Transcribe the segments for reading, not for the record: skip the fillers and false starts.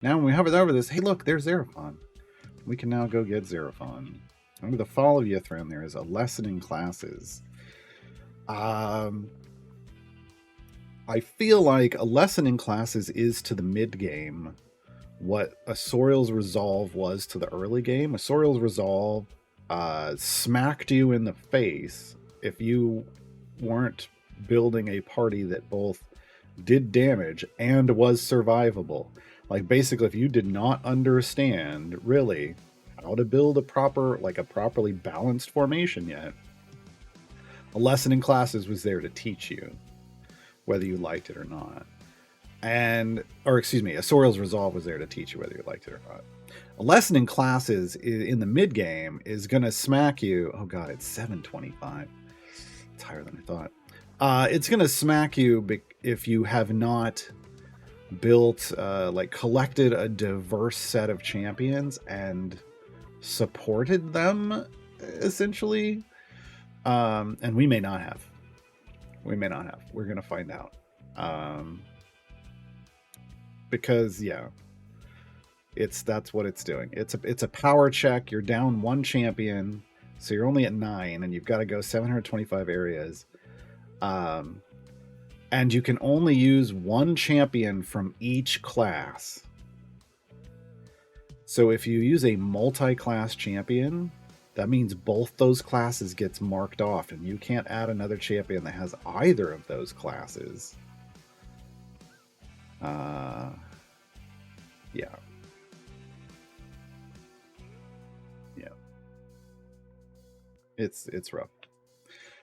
Now when we hover over this, hey look, there's Xerophon. We can now go get Xerophon. Under the Fall of Yithran, there is a lesson in classes. I feel like a lesson in classes is to the mid game what Asoriel's Resolve was to the early game. Asoriel's Resolve smacked you in the face if you weren't building a party that both did damage and was survivable. Like basically, if you did not understand really how to build a properly balanced formation yet, a lesson in classes was there to teach you, whether you liked it or not. Asoriel's Resolve was there to teach you whether you liked it or not. A lesson in classes in the mid game is gonna smack you. Oh god, it's 725. It's higher than I thought. It's gonna smack you if you have not built, collected a diverse set of champions and supported them, essentially. And we may not have. We're gonna find out. Because that's what it's doing. It's a power check. You're down one champion, so you're only at 9, and you've got to go 725 areas. And you can only use one champion from each class. So if you use a multi-class champion, that means both those classes gets marked off, and you can't add another champion that has either of those classes. Yeah. It's rough.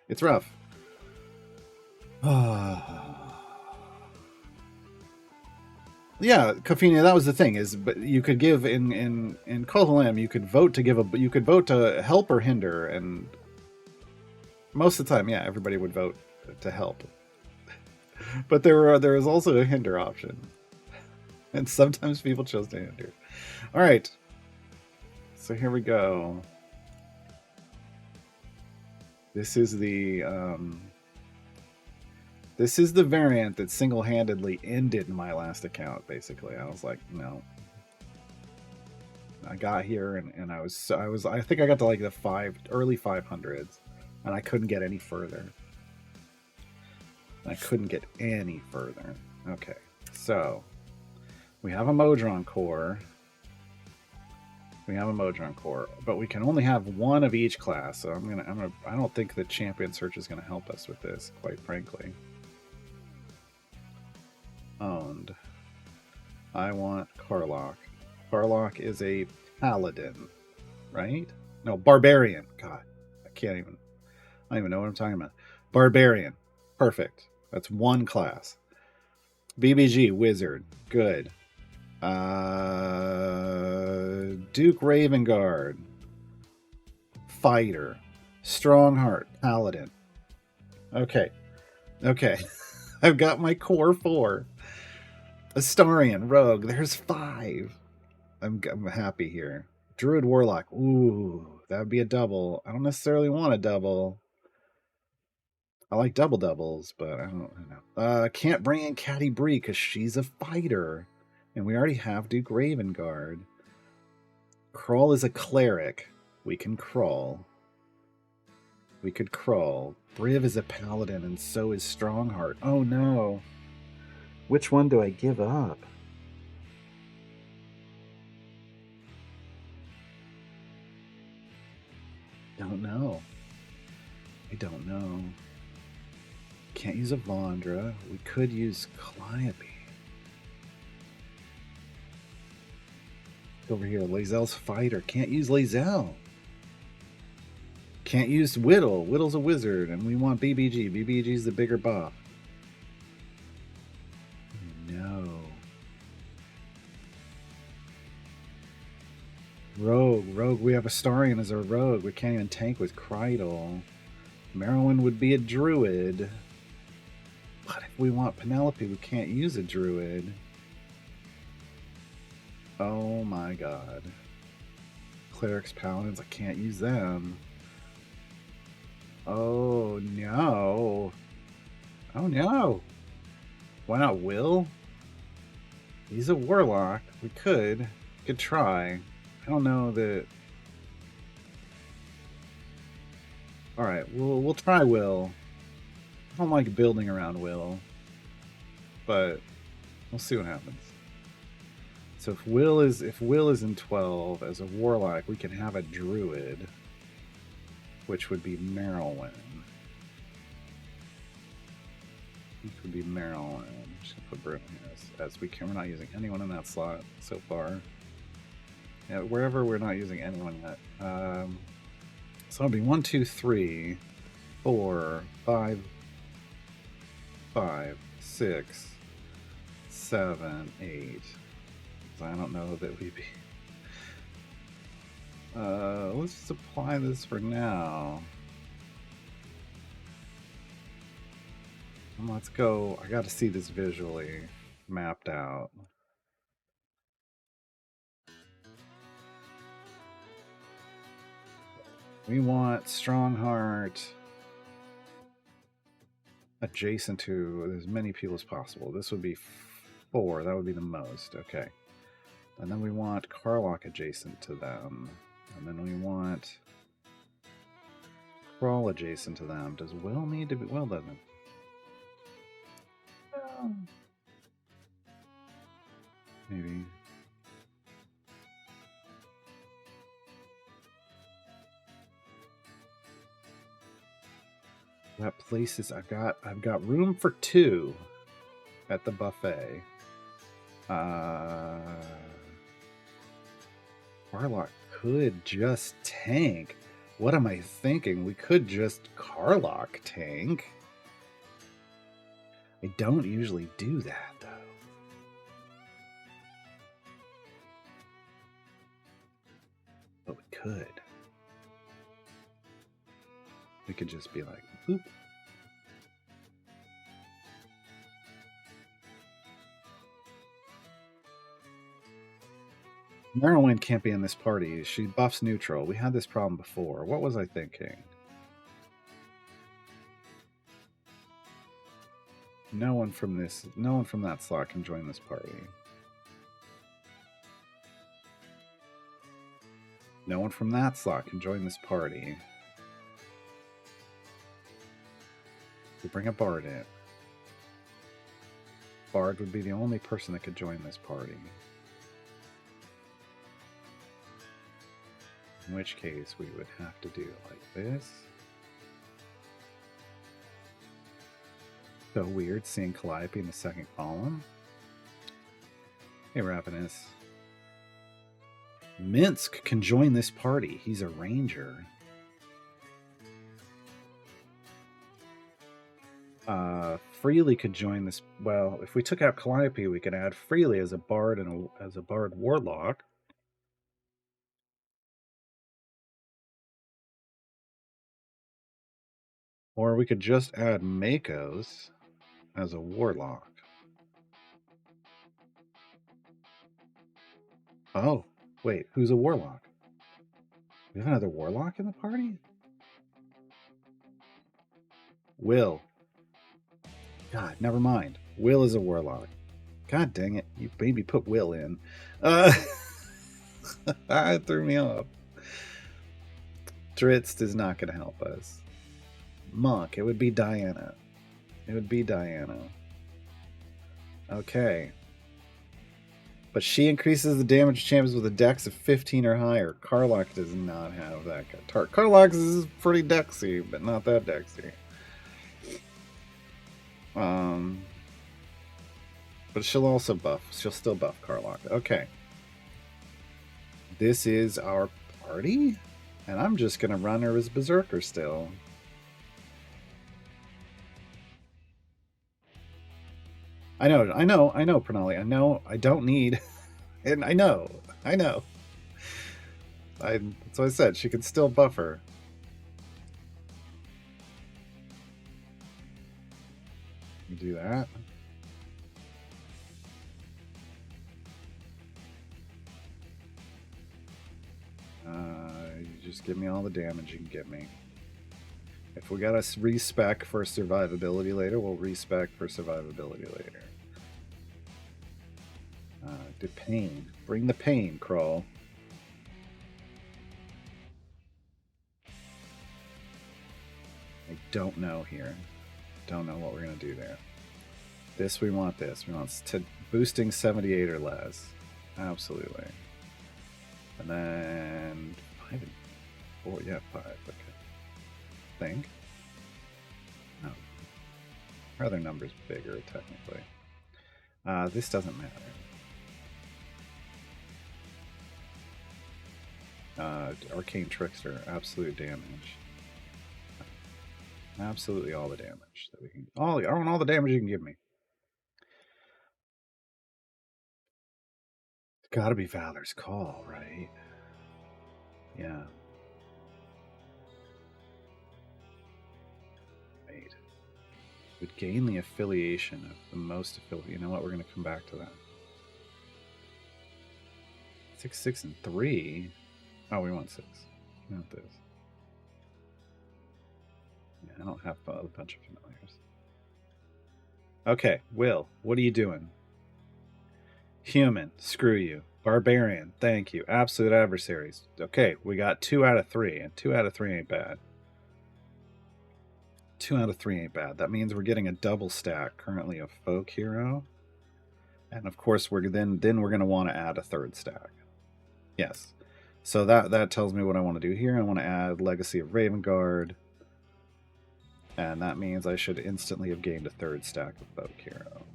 It's rough. Yeah, Kofina, that was the thing but you could give in Kohalim, you could vote to help or hinder, and most of the time, everybody would vote to help. But there was also a hinder option. And sometimes people chose to hinder. All right. So here we go. This is the variant that single-handedly ended my last account, basically. I was like, no. I got here and I think I got to like the early 500s, and I couldn't get any further. Okay. So we have a Modron core. But we can only have one of each class. So I don't think the champion search is gonna help us with this, quite frankly. Owned. I want Karlach. Karlach is a paladin, right? No, barbarian. God, I don't even know what I'm talking about. Barbarian. Perfect. That's one class. BBG, wizard. Good. Duke Ravengard, fighter. Strongheart, paladin. Okay. I've got my core 4. Astarion, rogue. There's 5. I'm happy here. Druid, warlock. Ooh, that would be a double. I don't necessarily want a double. I like doubles, but I don't know. Can't bring in Catty Bree because she's a fighter. And we already have Duke Ravengard. Crawl is a cleric. We can crawl. We could crawl. Briv is a paladin, and so is Strongheart. Oh no. Which one do I give up? Don't know. I don't know. Can't use a Vondra. We could use Calliope. Over here, Lae'zel's fighter. Can't use Lae'zel. Can't use Whittle. Whittle's a wizard, and we want BBG. BBG's the bigger buff. No. Rogue. We have Astarion as our rogue. We can't even tank with Krydle. Merowyn would be a druid. But if we want Penelope, we can't use a druid. Oh my god. Clerics, paladins, I can't use them. Oh no. Oh no. Why not Will? He's a warlock. We could try. I don't know that. All right, we'll try Will. I don't like building around Will, but we'll see what happens. So if Will is in 12 as a warlock, we can have a druid, which would be Merylwyn. Which would be Merylwyn. Just gonna put Brim here as we can. We're not using anyone in that slot so far. Yeah, wherever we're not using anyone yet. So it'll be 1, 2, 3, 4, 5, 5, 6, 7, 8. I don't know that we'd be. Let's just apply this for now. And let's go. I got to see this visually mapped out. We want Strongheart adjacent to as many people as possible. This would be 4. That would be the most. Okay. And then we want Karlach adjacent to them. And then we want Crawl adjacent to them. Does Will need to be? Will doesn't. Maybe. That places I've got room for 2 at the buffet. Karlach could just tank. What am I thinking? We could just Karlach tank. I don't usually do that, though. But we could. We could just be like, boop. Merylwyn can't be in this party. She buffs neutral. We had this problem before. What was I thinking? No one from that slot can join this party. No one from that slot can join this party. We bring a Bard in. Bard would be the only person that could join this party. In which case, we would have to do it like this. So weird seeing Calliope in the second column. Hey, Ravenous. Minsk can join this party. He's a ranger. Freely could join this. Well, if we took out Calliope, we could add Freely as a bard and as a bard warlock. Or we could just add Makos as a warlock. Oh, wait, who's a warlock? We have another warlock in the party? Will. God, never mind. Will is a warlock. God dang it. You maybe put Will in. It threw me off. Dritz is not going to help us. Monk. It would be Diana. It would be Diana. Okay. But she increases the damage champions with a dex of 15 or higher. Karlach does not have that. Karlach is pretty dexy, but not that dexy. But she'll also buff. She'll still buff Karlach. Okay. This is our party? And I'm just going to run her as Berserker still. I know, Pranali. I know I don't need... And I know. That's what I said. She can still buff her. You do that. You just give me all the damage you can get me. If we gotta respec for survivability later, we'll respec for survivability later. The pain. Bring the pain, Crawl. I don't know here. Don't know what we're going to do there. This, we want this. We want to boosting 78 or less. Absolutely. And then 5 and 4. Yeah, 5. Okay. Think. No. Our other number's bigger, technically. This doesn't matter. Arcane Trickster, absolute damage. Absolutely all the damage that we can. I want all the damage you can give me. It's gotta be Valor's Call, right? Yeah. Right. Would gain the affiliation of the most affiliate. You know what? We're gonna come back to that. 6, 6, and 3. Oh, we want 6. We want this. Yeah, I don't have a bunch of familiars. Okay, Will, what are you doing? Human, screw you. Barbarian, thank you. Absolute adversaries. Okay, we got 2 out of 3, and 2 out of 3 ain't bad. 2 out of 3 ain't bad. That means we're getting a double stack currently of Folk Hero. And of course we're then we're gonna want to add a 3rd stack. Yes. So that tells me what I want to do here. I want to add Legacy of Ravengard. And that means I should instantly have gained a 3rd stack of Folk Hero.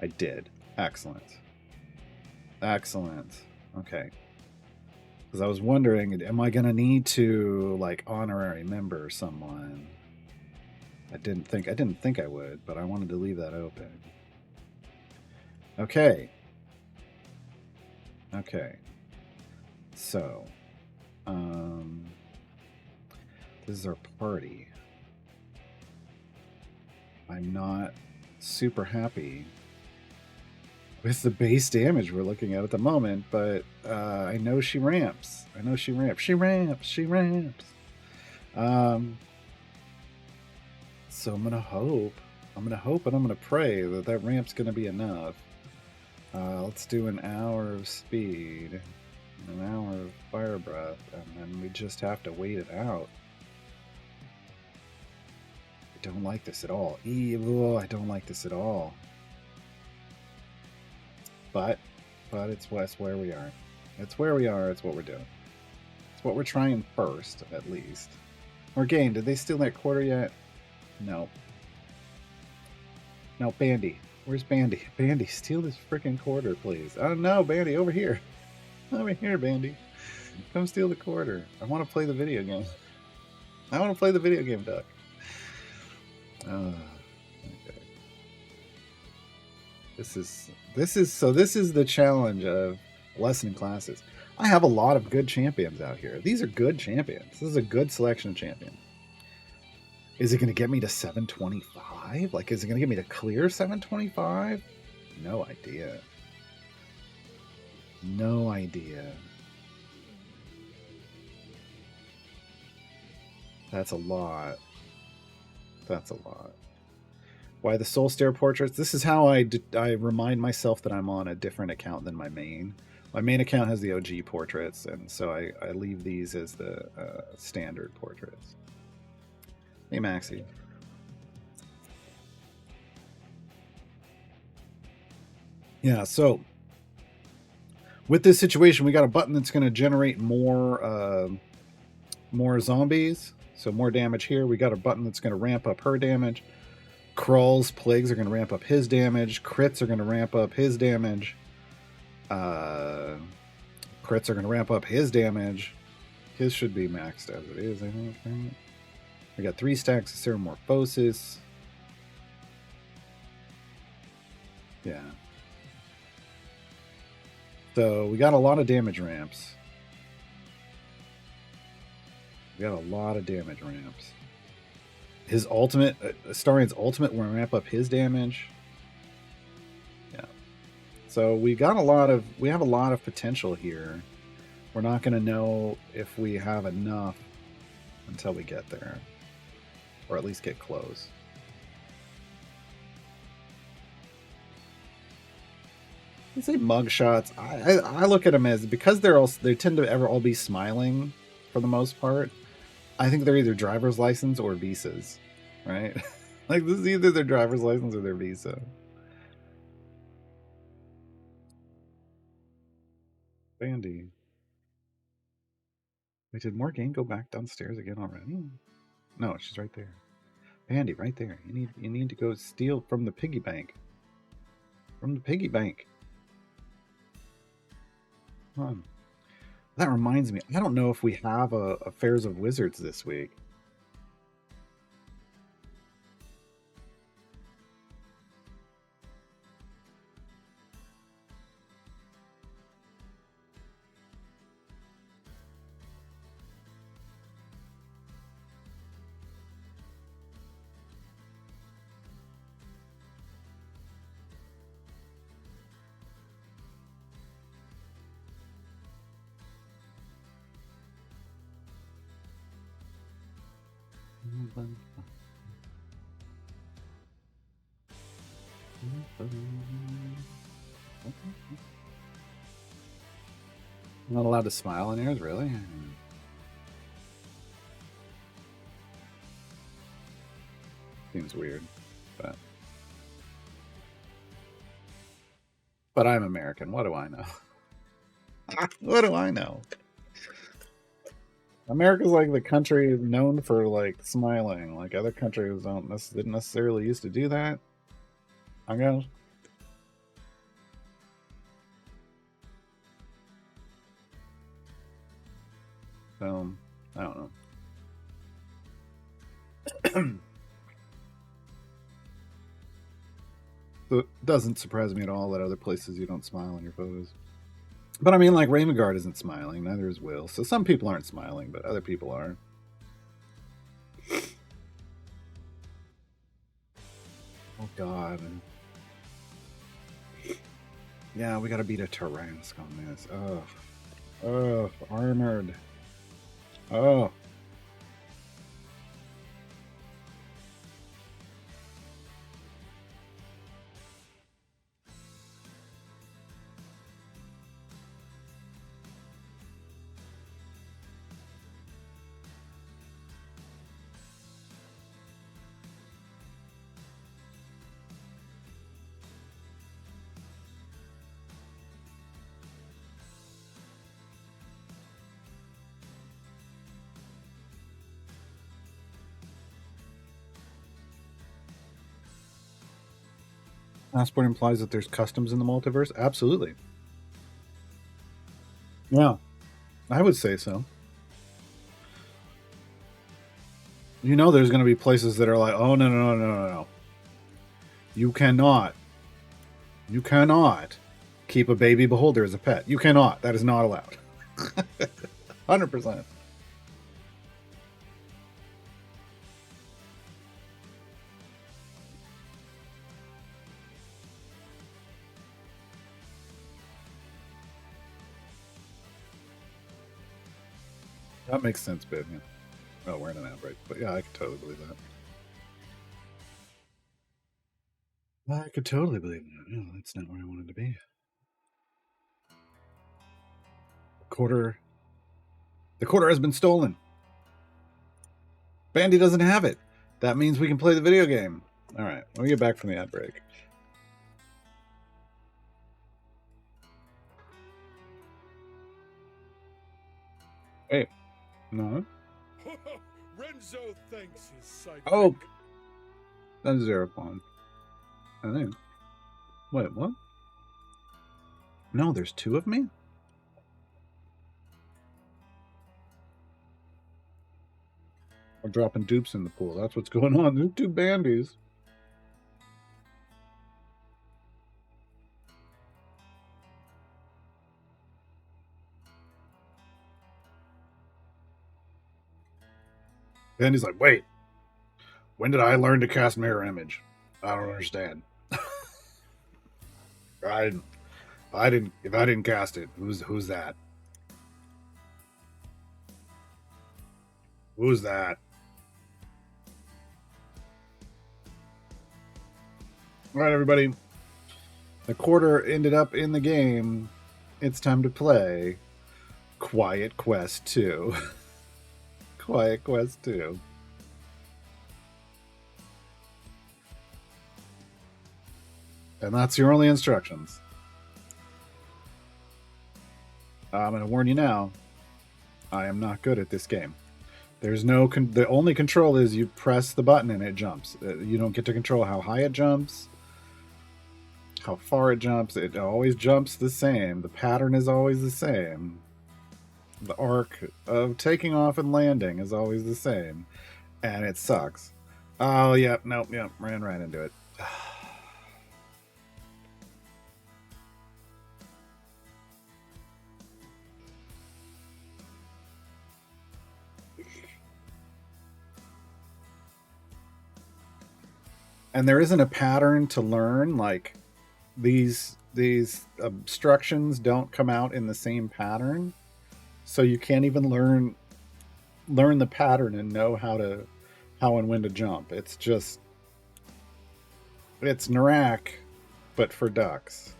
I did. Excellent. Excellent. Okay. Because I was wondering, am I going to need to, like, honorary member someone? I didn't think I would, but I wanted to leave that open. Okay. Okay. So, this is our party. I'm not super happy with the base damage we're looking at the moment, but I know she ramps. I know she ramps. She ramps. She ramps. So I'm gonna hope and I'm gonna pray that ramp's gonna be enough. Let's do an hour of speed, an hour of fire breath, and then we just have to wait it out. I don't like this at all. Evil. I don't like this at all. But it's where we are. It's where we are. It's what we're doing. It's what we're trying first, at least. Morgaine, did they steal that quarter yet? No. No, Bandy. Where's Bandy? Bandy, steal this freaking quarter, please. Oh no, Bandy, over here. Over here, Bandy. Come steal the quarter. I want to play the video game. I want to play the video game, Duck. Okay. This is the challenge of lesson classes. I have a lot of good champions out here. These are good champions. This is a good selection of champions. Is it going to get me to 725? Like, is it going to get me to clear 725? No idea. No idea. That's a lot. That's a lot. Why the Soul Stare portraits? This is how I remind myself that I'm on a different account than my main. My main account has the OG portraits, and so I leave these as the standard portraits. Hey, Maxie. Yeah, so with this situation, we got a button that's going to generate more zombies, so more damage here. We got a button that's going to ramp up her damage. Krull's plagues are going to ramp up his damage. Crits are going to ramp up his damage. Crits are going to ramp up his damage. His should be maxed as it is, I think. Right? We got 3 stacks of Ceramorphosis. Yeah. So we got a lot of damage ramps. We got a lot of damage ramps. His ultimate, Astarian's ultimate will ramp up his damage. Yeah. So we have a lot of potential here. We're not going to know if we have enough until we get there. Or at least get close. I say mug shots. I look at them as, because they tend to ever all be smiling for the most part. I think they're either driver's license or visas, right? Like this is either their driver's license or their visa. Bandy. Wait, did Morgane go back downstairs again already? No, she's right there. Bandy, right there. You need to go steal from the piggy bank. From the piggy bank. Come on. That reminds me, I don't know if we have a Affairs of Wizards this week. Not allowed to smile in here, really? Seems weird, but I'm American. What do I know? What do I know? America's like the country known for like didn't necessarily used to do that, I guess. So I don't know. So it doesn't surprise me at all that other places you don't smile in your photos. But I mean, like, Raymond isn't smiling, neither is Will. So some people aren't smiling, but other people are. Oh, God. Yeah, we gotta beat a Tarask on this. Oh. Oh, armored. Oh. Passport implies that there's customs in the multiverse? Absolutely. Yeah, I would say so. You know there's going to be places that are like, oh, no. You cannot keep a baby beholder as a pet. You cannot. That is not allowed. 100%. That makes sense, babe. Yeah. Oh, we're in an outbreak. But yeah, I could totally believe that. I could totally believe that. Yeah, that's not where I wanted to be. The quarter has been stolen. Bandy doesn't have it. That means we can play the video game. All right, when we get back from the ad break. Hey, no. Renzo thanks his sidekick. Oh, that's Xerophon. I think. Wait, what? No, there's two of me? I'm dropping dupes in the pool. That's what's going on. There's two bandies. Bandy's like, wait. When did I learn to cast mirror image? I don't understand. I didn't. If I didn't cast it, who's that? Who's that? All right, everybody. The quarter ended up in the game. It's time to play Quiet Quest 2. Quiet Quest 2. And that's your only instructions. I'm going to warn you now. I am not good at this game. There's no... the only control is you press the button and it jumps. You don't get to control how high it jumps, how far it jumps. It always jumps the same. The pattern is always the same. The arc of taking off and landing is always the same. And it sucks. Oh, yep, nope, yep, ran right into it. And there isn't a pattern to learn. Like, these obstructions don't come out in the same pattern, so you can't even learn the pattern and know how and when to jump. It's Narak, but for ducks,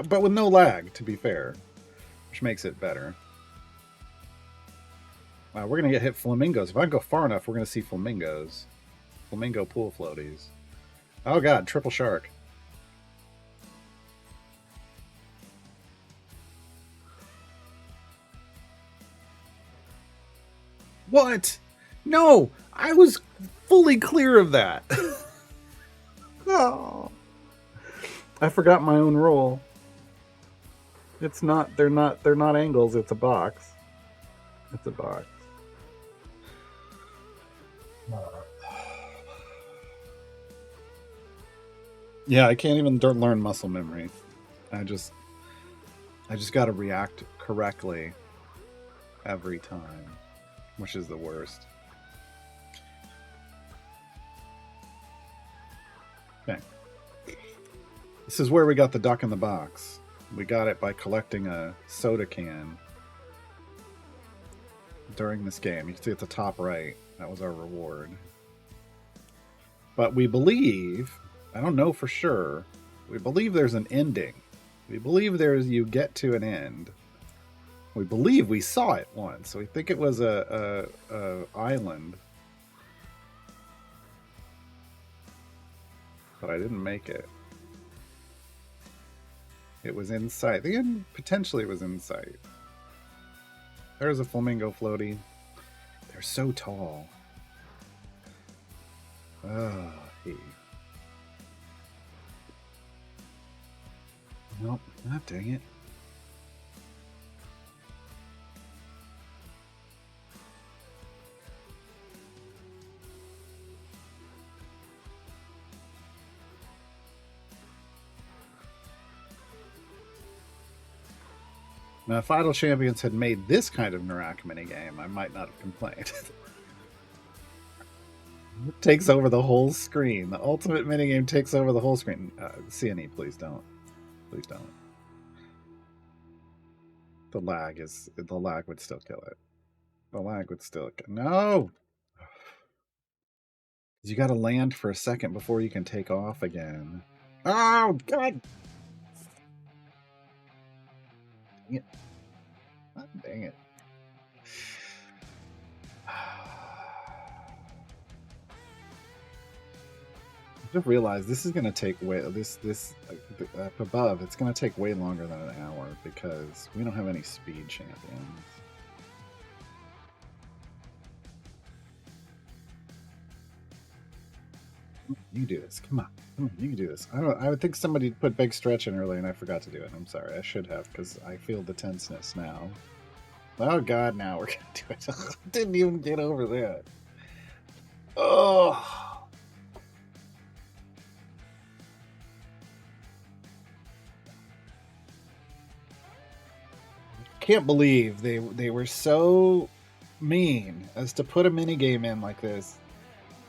but with no lag, to be fair, which makes it better. We're gonna get hit flamingos. If I go far enough, we're gonna see flamingos, flamingo pool floaties. Oh god, triple shark. What? No, I was fully clear of that. Oh, I forgot my own rule. It's not. They're not angles. It's a box. It's a box. Yeah, I can't even learn muscle memory. I just got to react correctly every time, which is the worst. Okay. This is where we got the duck in the box. We got it by collecting a soda can during this game. You can see at the top right. That was our reward. But we believe, I don't know for sure, we believe there's an ending. We believe you get to an end. We believe we saw it once. We think it was a island. But I didn't make it. It was in sight. Potentially it was in sight. There's a flamingo floaty. They're so tall. Oh, hey. Nope. Ah, dang it. Now, if Idle Champions had made this kind of Narak minigame, I might not have complained. It takes over the whole screen. The ultimate minigame takes over the whole screen. CNE, please don't. Please don't. The lag would still kill it. The lag would still no. You got to land for a second before you can take off again. Oh god! Dang it! Oh, dang it! I just realized this is going to take up above. It's going to take way longer than an hour because we don't have any speed champions. You do this. Come on. You can do this. I would think somebody put big stretch in early and I forgot to do it. I'm sorry. I should have because I feel the tenseness now. Oh god, now we're going to do it. I didn't even get over that. Oh. Can't believe they were so mean as to put a minigame in like this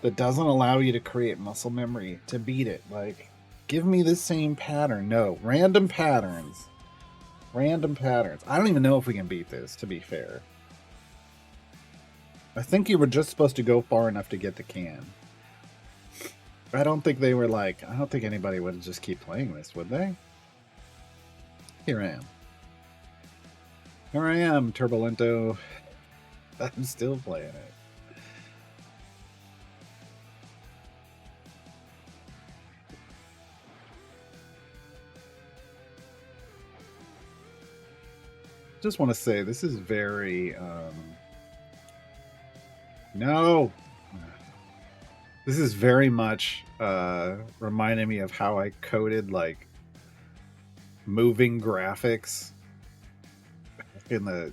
that doesn't allow you to create muscle memory to beat it. Like, give me the same pattern. No, random patterns. Random patterns. I don't even know if we can beat this, to be fair. I think you were just supposed to go far enough to get the can. I don't think they were like, I don't think anybody would just keep playing this, would they? Here I am. Here I am, Turbolento. I'm still playing it. Just want to say this is very no, this is very much reminding me of how I coded like moving graphics in the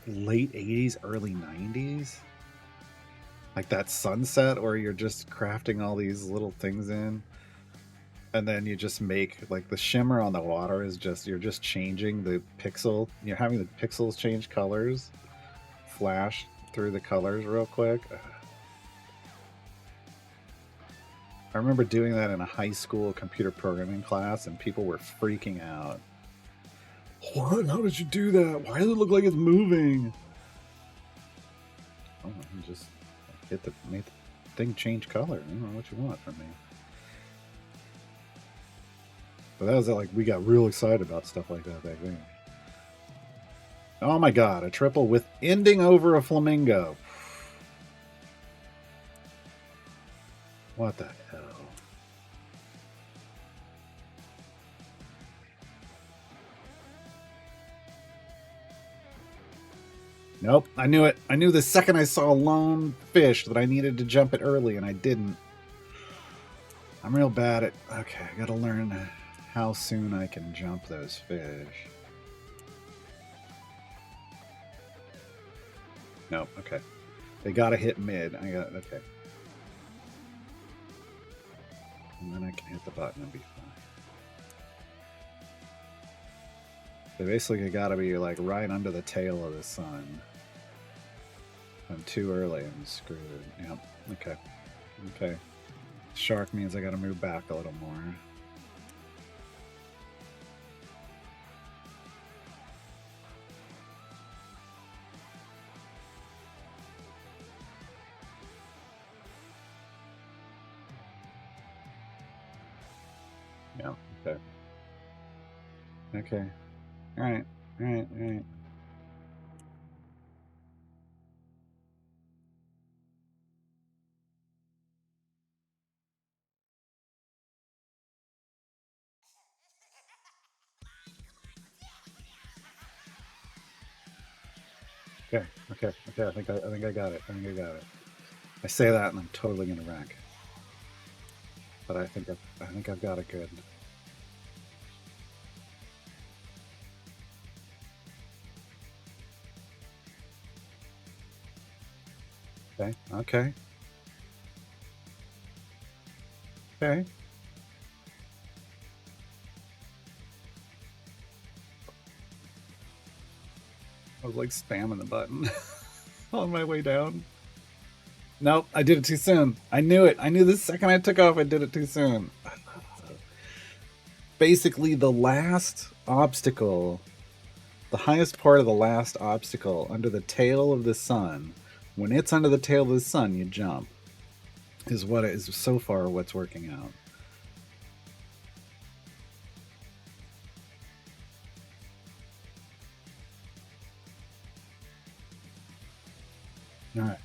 late 80s, early 90s, like that Sunset where you're just crafting all these little things in, and then you just make like the shimmer on the water is just, you're just changing the pixel, you're having the pixels change colors, flash through the colors real quick. I remember doing that in a high school computer programming class and people were freaking out. What? How did you do that? Why does it look like it's moving? Oh, you just make the thing change color. I don't know what you want from me. But that was like, we got real excited about stuff like that back then. Oh my god, a triple with ending over a flamingo. What the hell? Nope, I knew it. I knew the second I saw a lone fish that I needed to jump it early, and I didn't. I'm real bad at... Okay, I gotta learn how soon I can jump those fish. Nope, okay. They gotta hit mid. I got... Okay. And then I can hit the button and be fine. They basically gotta be like right under the tail of the sun. I'm too early, I'm screwed. Yep, okay. Okay. Shark means I gotta move back a little more. Yeah, okay. Okay. Alright, alright, alright. Okay, okay, okay. I think I got it. I think I got it. I say that and I'm totally gonna wreck. But I think I've got it good. Okay, okay. Okay. I was like spamming the button on my way down. Nope, I did it too soon. I knew it. I knew the second I took off, I did it too soon. Basically, the last obstacle, the highest part of the last obstacle under the tail of the sun, when it's under the tail of the sun, you jump, is what is so far what's working out. All right.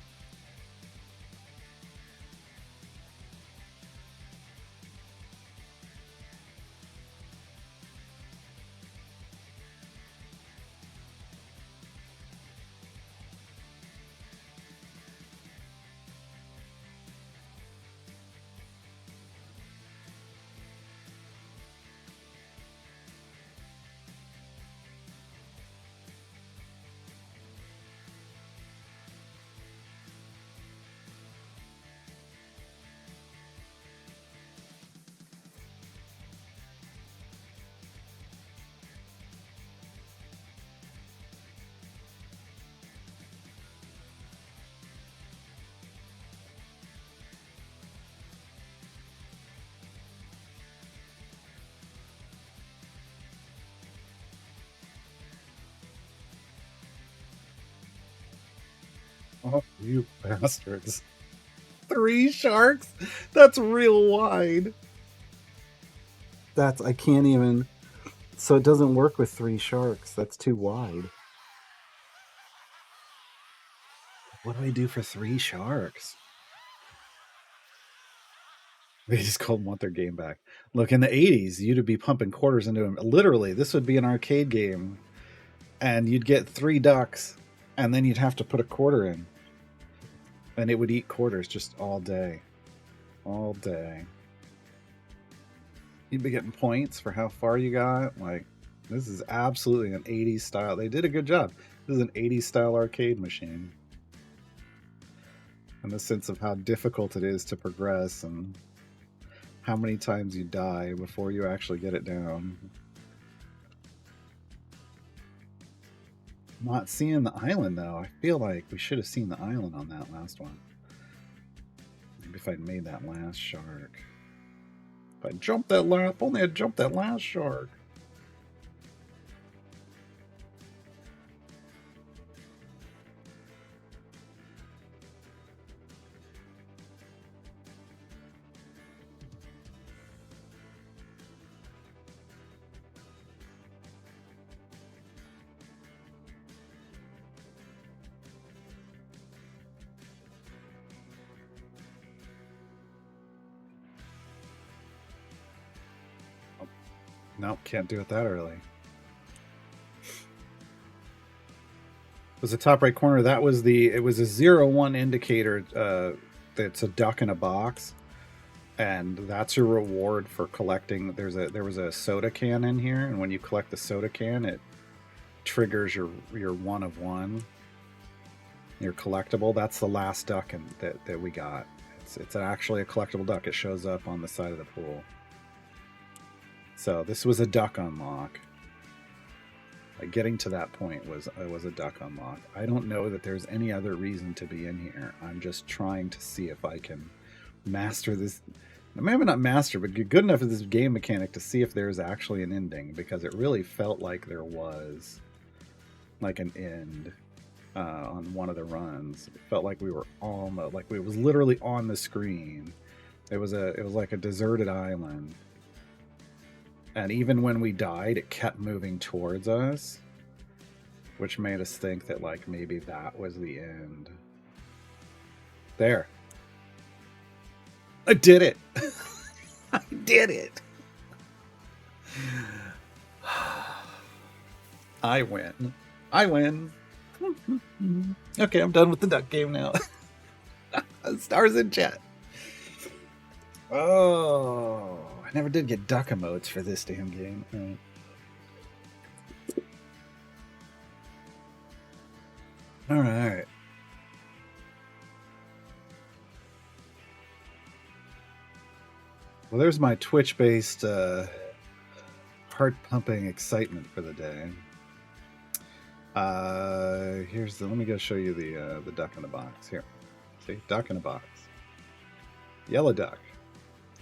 Oh, you bastards. 3 sharks? That's real wide. I can't even So it doesn't work with 3 sharks. That's too wide. What do I do for 3 sharks? They just called want their game back. Look, in the 80s, you'd be pumping quarters into them. Literally, this would be an arcade game, and you'd get 3 ducks, and then you'd have to put a quarter in. And it would eat quarters just all day. All day. You'd be getting points for how far you got. Like, this is absolutely an 80s style. They did a good job. This is an 80s style arcade machine. And the sense of how difficult it is to progress and how many times you die before you actually get it down. Not seeing the island, though. I feel like we should have seen the island on that last one. Maybe if I'd made that last shark. If I jumped that last... If only I'd jumped that last shark. Nope, can't do it that early. It was the top right corner. That was it was a 0-1 indicator that's a duck in a box. And that's your reward for collecting. There was a soda can in here, and when you collect the soda can, it triggers your 1 of 1. Your collectible. That's the last duck that we got. It's actually a collectible duck. It shows up on the side of the pool. So this was a duck unlock. Like getting to that point was a duck unlock. I don't know that there's any other reason to be in here. I'm just trying to see if I can master this. Maybe not master, but get good enough at this game mechanic to see if there's actually an ending, because it really felt like there was like an end on one of the runs. It felt like we were almost like it was literally on the screen. It was like a deserted island. And even when we died, it kept moving towards us, which made us think that like maybe that was the end. There. I did it. I did it. I win. I win. Okay, I'm done with the duck game now. Stars in chat. Oh, I never did get duck emotes for this damn game. Right. All right. Well, there's my Twitch-based heart-pumping excitement for the day. Let me go show you the duck in the box here. See, duck in a box, yellow duck,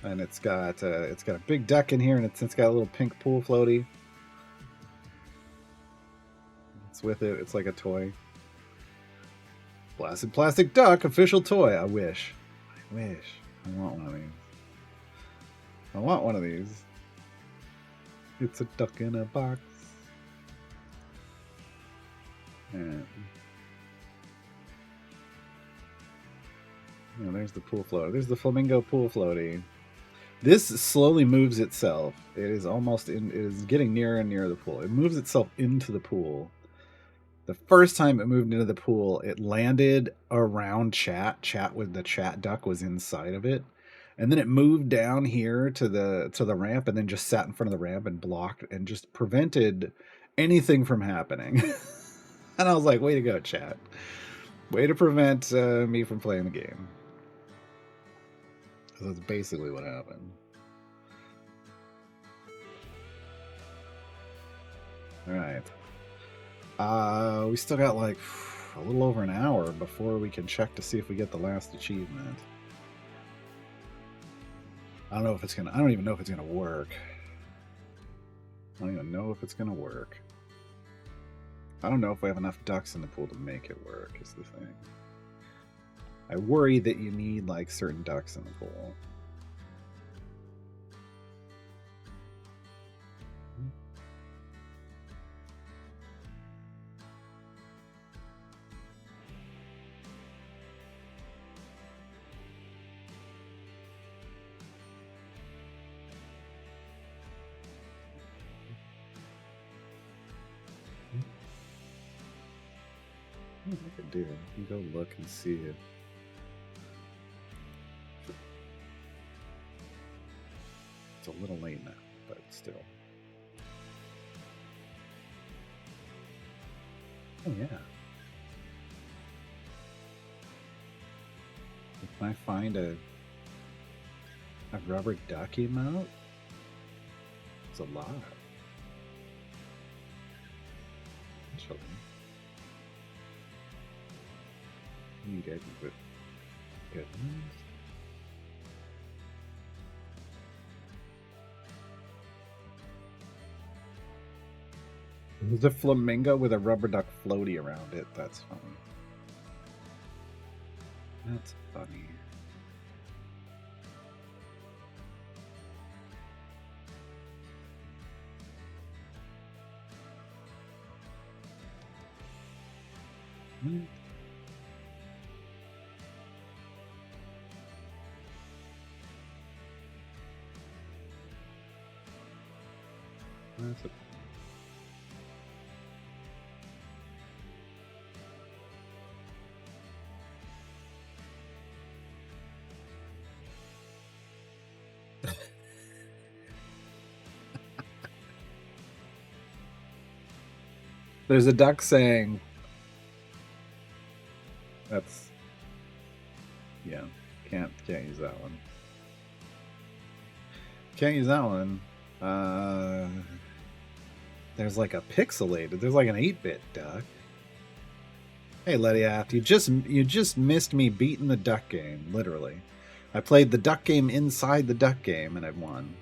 and it's got a big duck in here, and it's got a little pink pool floaty. It's with it. It's like a toy. Blasted plastic duck official toy. I wish. I want one of these. I want one of these. It's a duck in a box. And there's the pool floaty. There's the flamingo pool floaty. This slowly moves itself. It is it is getting nearer and nearer the pool. It moves itself into the pool. The first time it moved into the pool, it landed around chat. The chat duck was inside of it. And then it moved down here to the ramp, and then just sat in front of the ramp and blocked and just prevented anything from happening. And I was like, way to go, chat. Way to prevent me from playing the game. So that's basically what happened. All right. We still got like a little over an hour before we can check to see if we get the last achievement. I don't even know if it's gonna work. I don't even know if it's gonna work. I don't know if we have enough ducks in the pool to make it work, is the thing. I worry that you need like certain ducks in the pool. What I could do? You go look and see it. It's a little late now, but still. Oh yeah. Can I find a rubber duck emote? It's a lot. Actually. You guys with good news. There's a flamingo with a rubber duck floaty around it. That's funny. That's funny. That's a There's a duck saying, that's, yeah, can't use that one. Can't use that one. There's like a pixelated, there's like an 8-bit duck. Hey, Letyath, you just missed me beating the duck game, literally. I played the duck game inside the duck game and I won.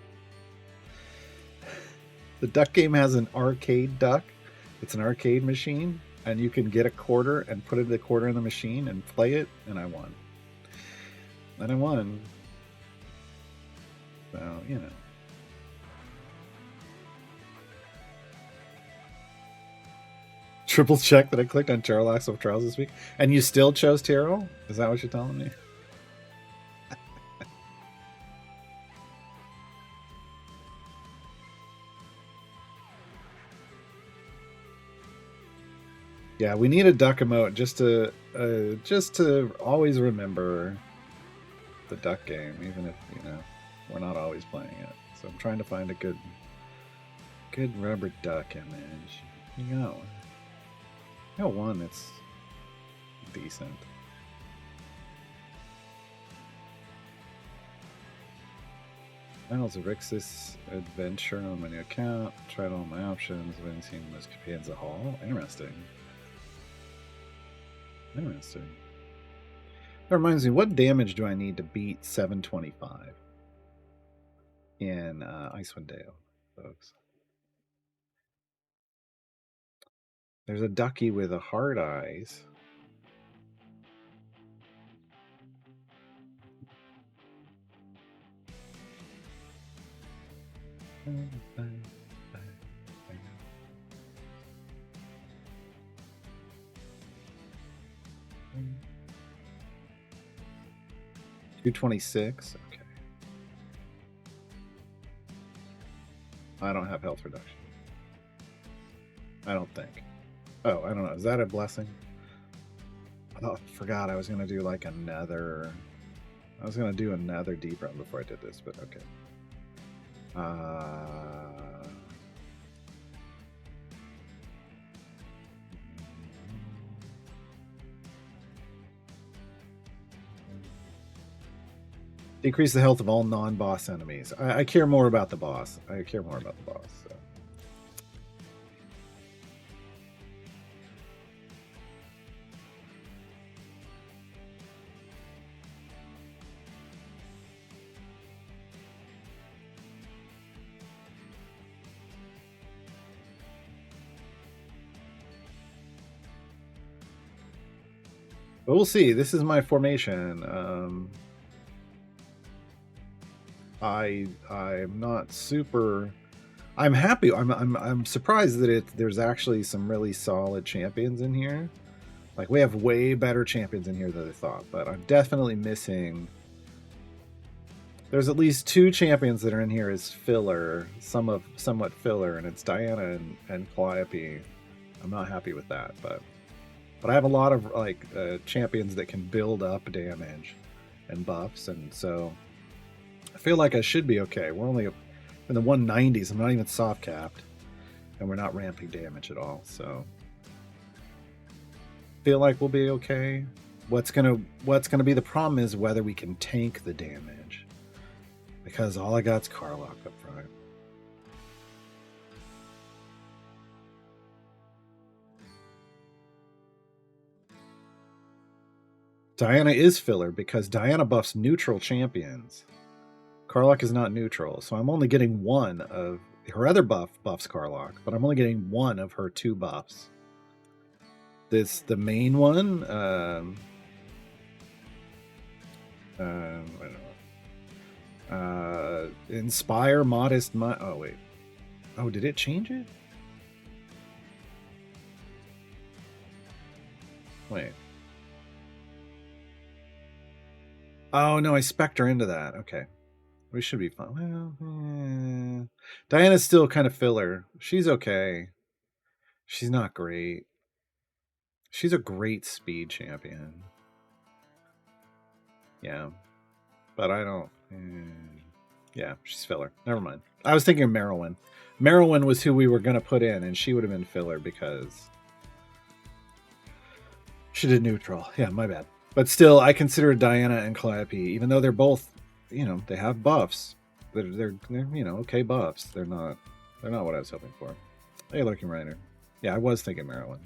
The duck game has an arcade duck. It's an arcade machine, and you can get a quarter and put the quarter in the machine and play it, and I won. And I won. So, you know. Triple check that I clicked on Charlax of Trials this week. And you still chose Tyrrell? Is that what you're telling me? Yeah, we need a duck emote just to always remember the duck game, even if, you know, we're not always playing it. So I'm trying to find a good rubber duck image. You got one. I got one that's decent. Finals of Rixis adventure on my new account. Tried all my options. I haven't seen most Campaigns at all. Interesting. Interesting. That reminds me, what damage do I need to beat 725 in Icewind Dale, folks? There's a ducky with a hard eyes. $226. Okay. I don't have health reduction. I don't think. Oh, I don't know. Is that a blessing? Oh, I forgot I was going to do like another... I was going to do another deep run before I did this, but okay. Decrease the health of all non-boss enemies. I care more about the boss. I care more about the boss. So. But we'll see. This is my formation. I'm not super. I'm happy. I'm surprised that there's actually some really solid champions in here. Like, we have way better champions in here than I thought, but I'm definitely missing. There's at least 2 champions that are in here as filler, somewhat filler, and it's Diana and Calliope. I'm not happy with that, but But I have a lot of like champions that can build up damage and buffs, and so I feel like I should be okay. We're only in the 190s. I'm not even soft capped, and we're not ramping damage at all. So feel like we'll be okay. What's gonna be the problem is whether we can tank the damage, because all I got's Karlach up front. Diana is filler because Diana buffs neutral champions. Karlach is not neutral, so I'm only getting one of her other buffs Karlach, but I'm only getting one of her two buffs. The main one. I don't know. Inspire modest. Oh wait. Oh, did it change it? Wait. Oh no, I spec'd her into that. Okay. We should be fine. Well, Diana's still kind of filler. She's okay. She's not great. She's a great speed champion. Yeah. But I don't. Yeah, she's filler. Never mind. I was thinking of Merylwyn. Merylwyn was who we were going to put in, and she would have been filler because she did neutral. Yeah, my bad. But still, I consider Diana and Calliope, even though they're both, they have buffs. They're okay buffs. They're not what I was hoping for. Hey, Lurking Rider. Yeah, I was thinking Merylwyn.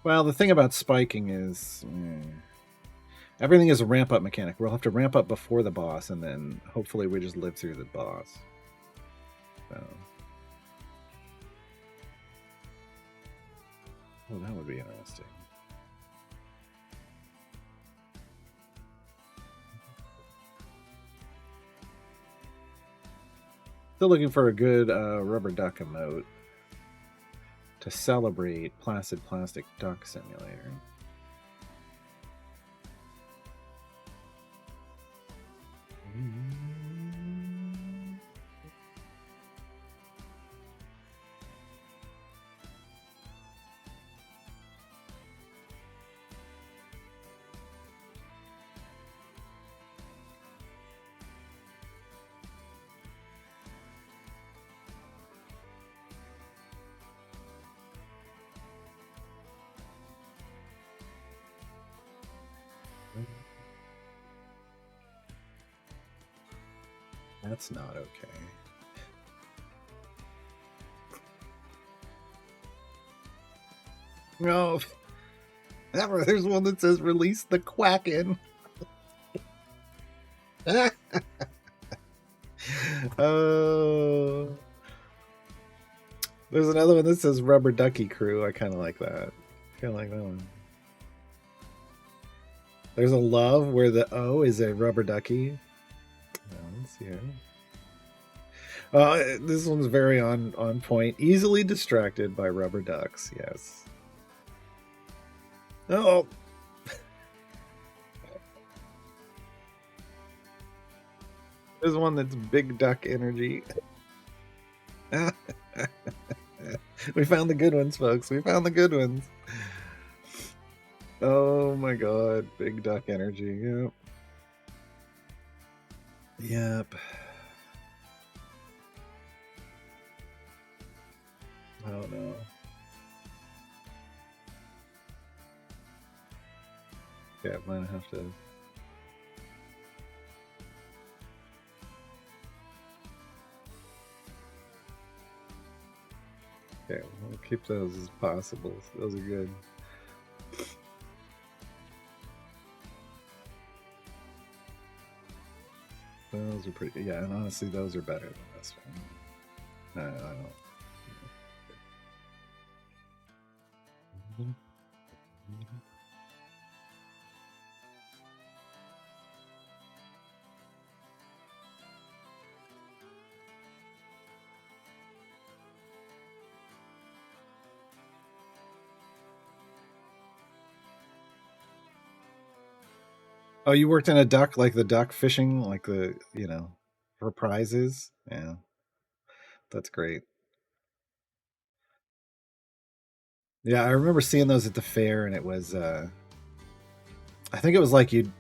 Well, the thing about spiking is everything is a ramp up mechanic. We'll have to ramp up before the boss, and then hopefully we just live through the boss. So. Oh, that would be interesting. Still looking for a good rubber duck emote to celebrate Placid Plastic Duck Simulator. That's not okay. No. There's one that says release the Quacken. Oh. There's another one that says Rubber Ducky Crew. I kind of like that. I kind of like that one. There's a love where the O is a rubber ducky. Let's see here. This one's very on point. Easily distracted by rubber ducks. Yes. Oh. There's one that's big duck energy. We found the good ones, folks. We found the good ones. Oh my god, big duck energy. Yep. Yep. I don't know. Yeah, I might have to. Okay, we'll keep those as possible. Those are good. Those are pretty. Yeah, and honestly, those are better than this one. I don't. Oh, you worked in a duck, like the duck fishing, like the, for prizes? Yeah. That's great. Yeah, I remember seeing those at the fair, and it was I think it was like you'd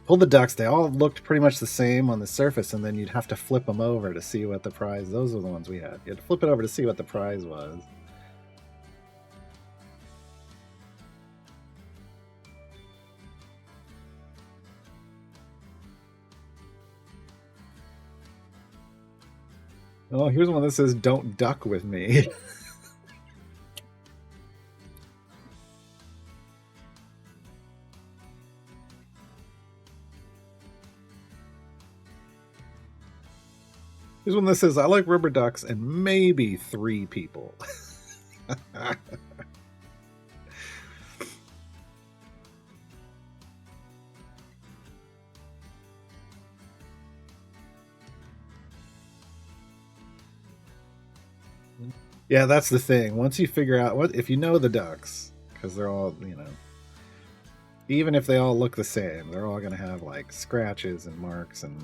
pull the ducks. They all looked pretty much the same on the surface, and then you'd have to flip them over to see what the prize. Those were the ones we had. You had to flip it over to see what the prize was. Oh, here's one that says "Don't duck with me." Here's one that says "I like rubber ducks and maybe 3 people." Yeah, that's the thing. Once you figure out what if you know the ducks, because they're all, even if they all look the same, they're all going to have like scratches and marks, and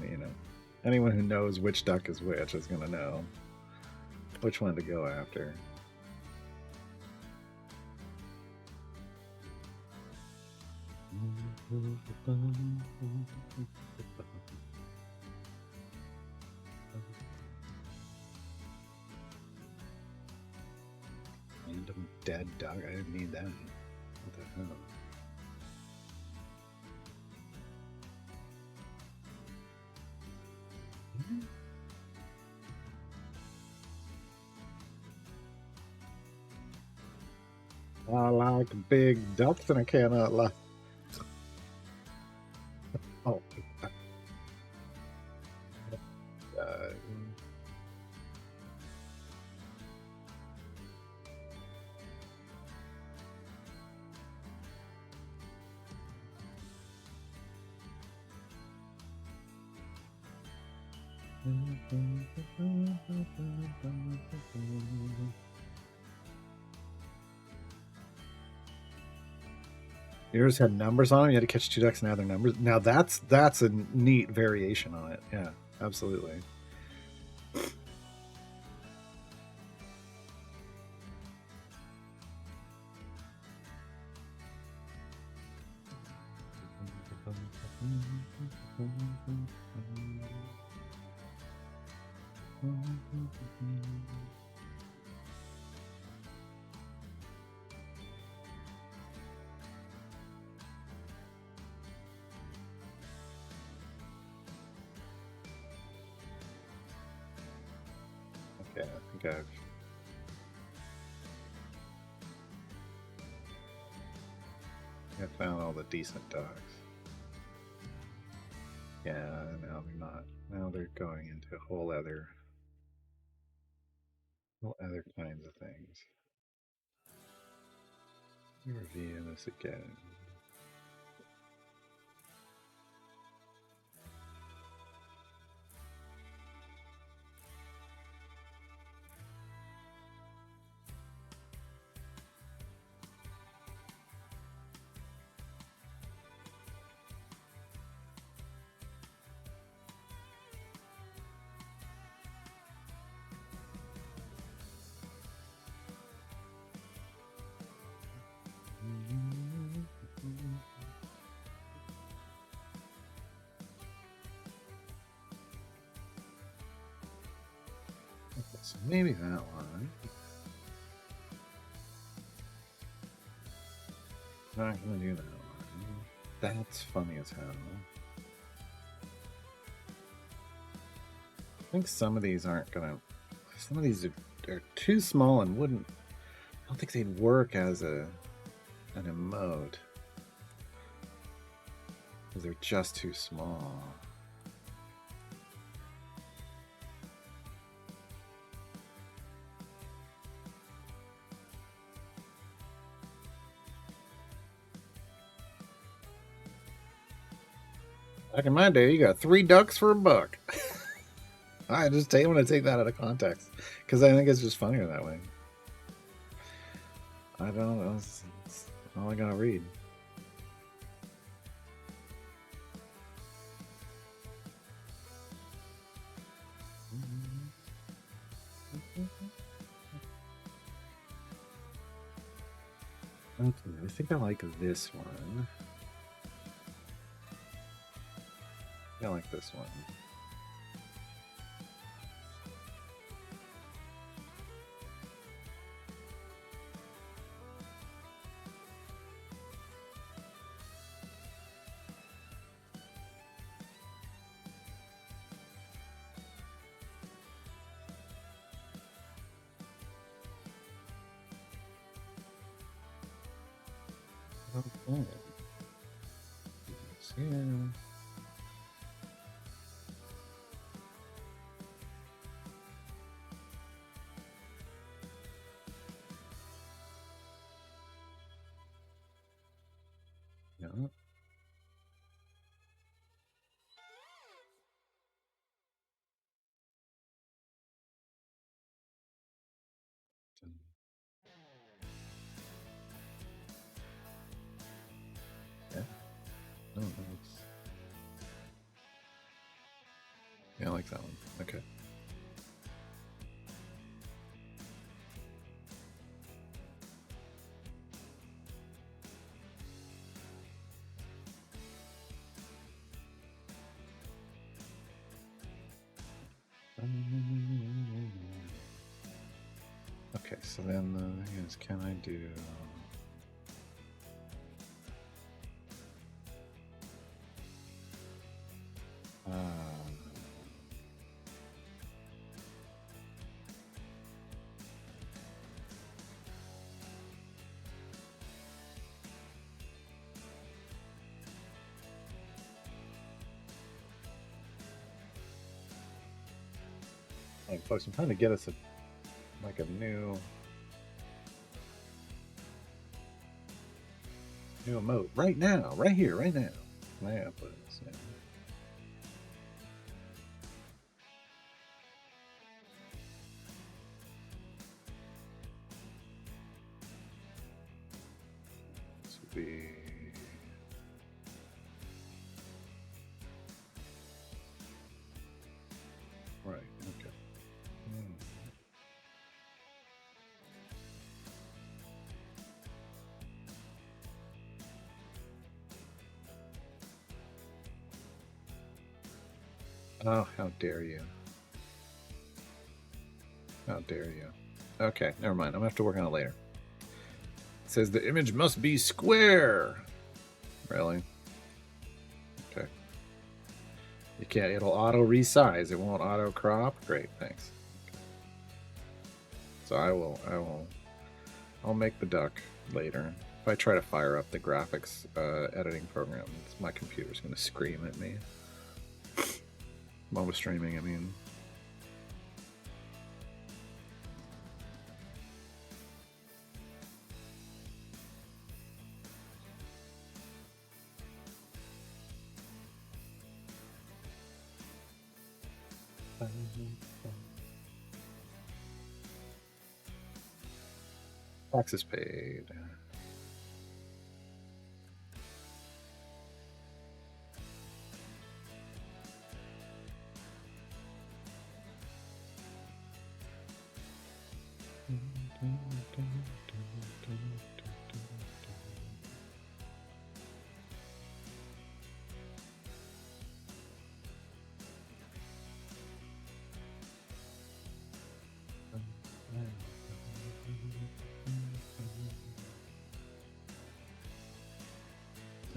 anyone who knows which duck is which is going to know which one to go after. Random dead duck. I didn't need that. What the hell? I like big ducks and I cannot lie. Oh. Yours had numbers on them. You had to catch 2 ducks and add their numbers. Now that's a neat variation on it. Yeah, absolutely. Okay, I think I've found all the decent ducks. Yeah, now they're not. Now they're going into whole other kinds of things. Let me review this again. So maybe that one. Not gonna do that one. That's funny as hell. I think some of these aren't gonna. Some of these are too small and wouldn't. I don't think they'd work as an emote because they're just too small. Back in my day, you got 3 ducks for $1. I just want to take that out of context because I think it's just funnier that way. I don't know. It's all I gotta read. Okay, I think I like this one. I like this one. Okay. It's here. Yeah. Yeah. Oh, nice. Yeah, I like that one. Okay. Okay, so then the thing is, can I do... Hey, folks, I'm trying to get us like a new emote right now, right here, right now. Yeah, please. Yeah. This would be right. Okay. Oh, how dare you! How dare you! Okay, never mind. I'm gonna have to work on it later. It says the image must be square. Really? Okay. You can't. It'll auto resize. It won't auto crop. Great. Thanks. Okay. So I'll make the duck later. If I try to fire up the graphics editing program, my computer's gonna scream at me. While we're streaming, I mean. Taxes paid.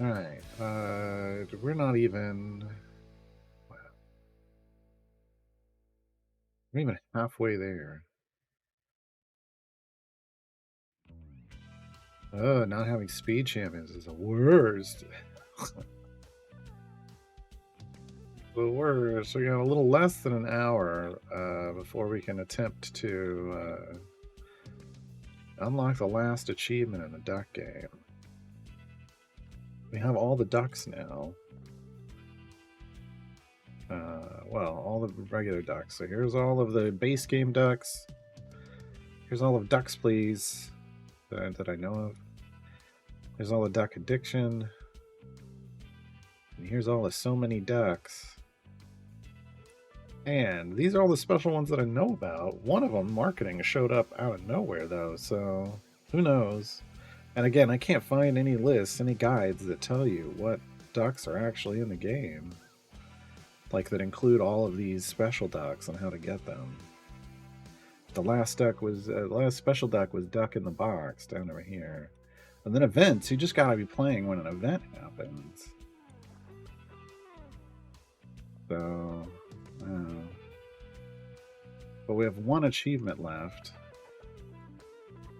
All right. We're not even. We're even halfway there. Oh, not having speed champions is the worst. The worst. We got a little less than an hour before we can attempt to unlock the last achievement in the duck game. We have all the ducks now. Well, all the regular ducks. So here's all of the base game ducks. Here's all of Ducks Please that I know of. Here's all the Duck Addiction. And here's all the So Many Ducks. And these are all the special ones that I know about. One of them, marketing, showed up out of nowhere, though, so who knows? And again, I can't find any lists, any guides that tell you what ducks are actually in the game. Like that include all of these special ducks and how to get them. The last special duck was Duck in the Box down over here. And then events, you just gotta be playing when an event happens. So, but we have one achievement left.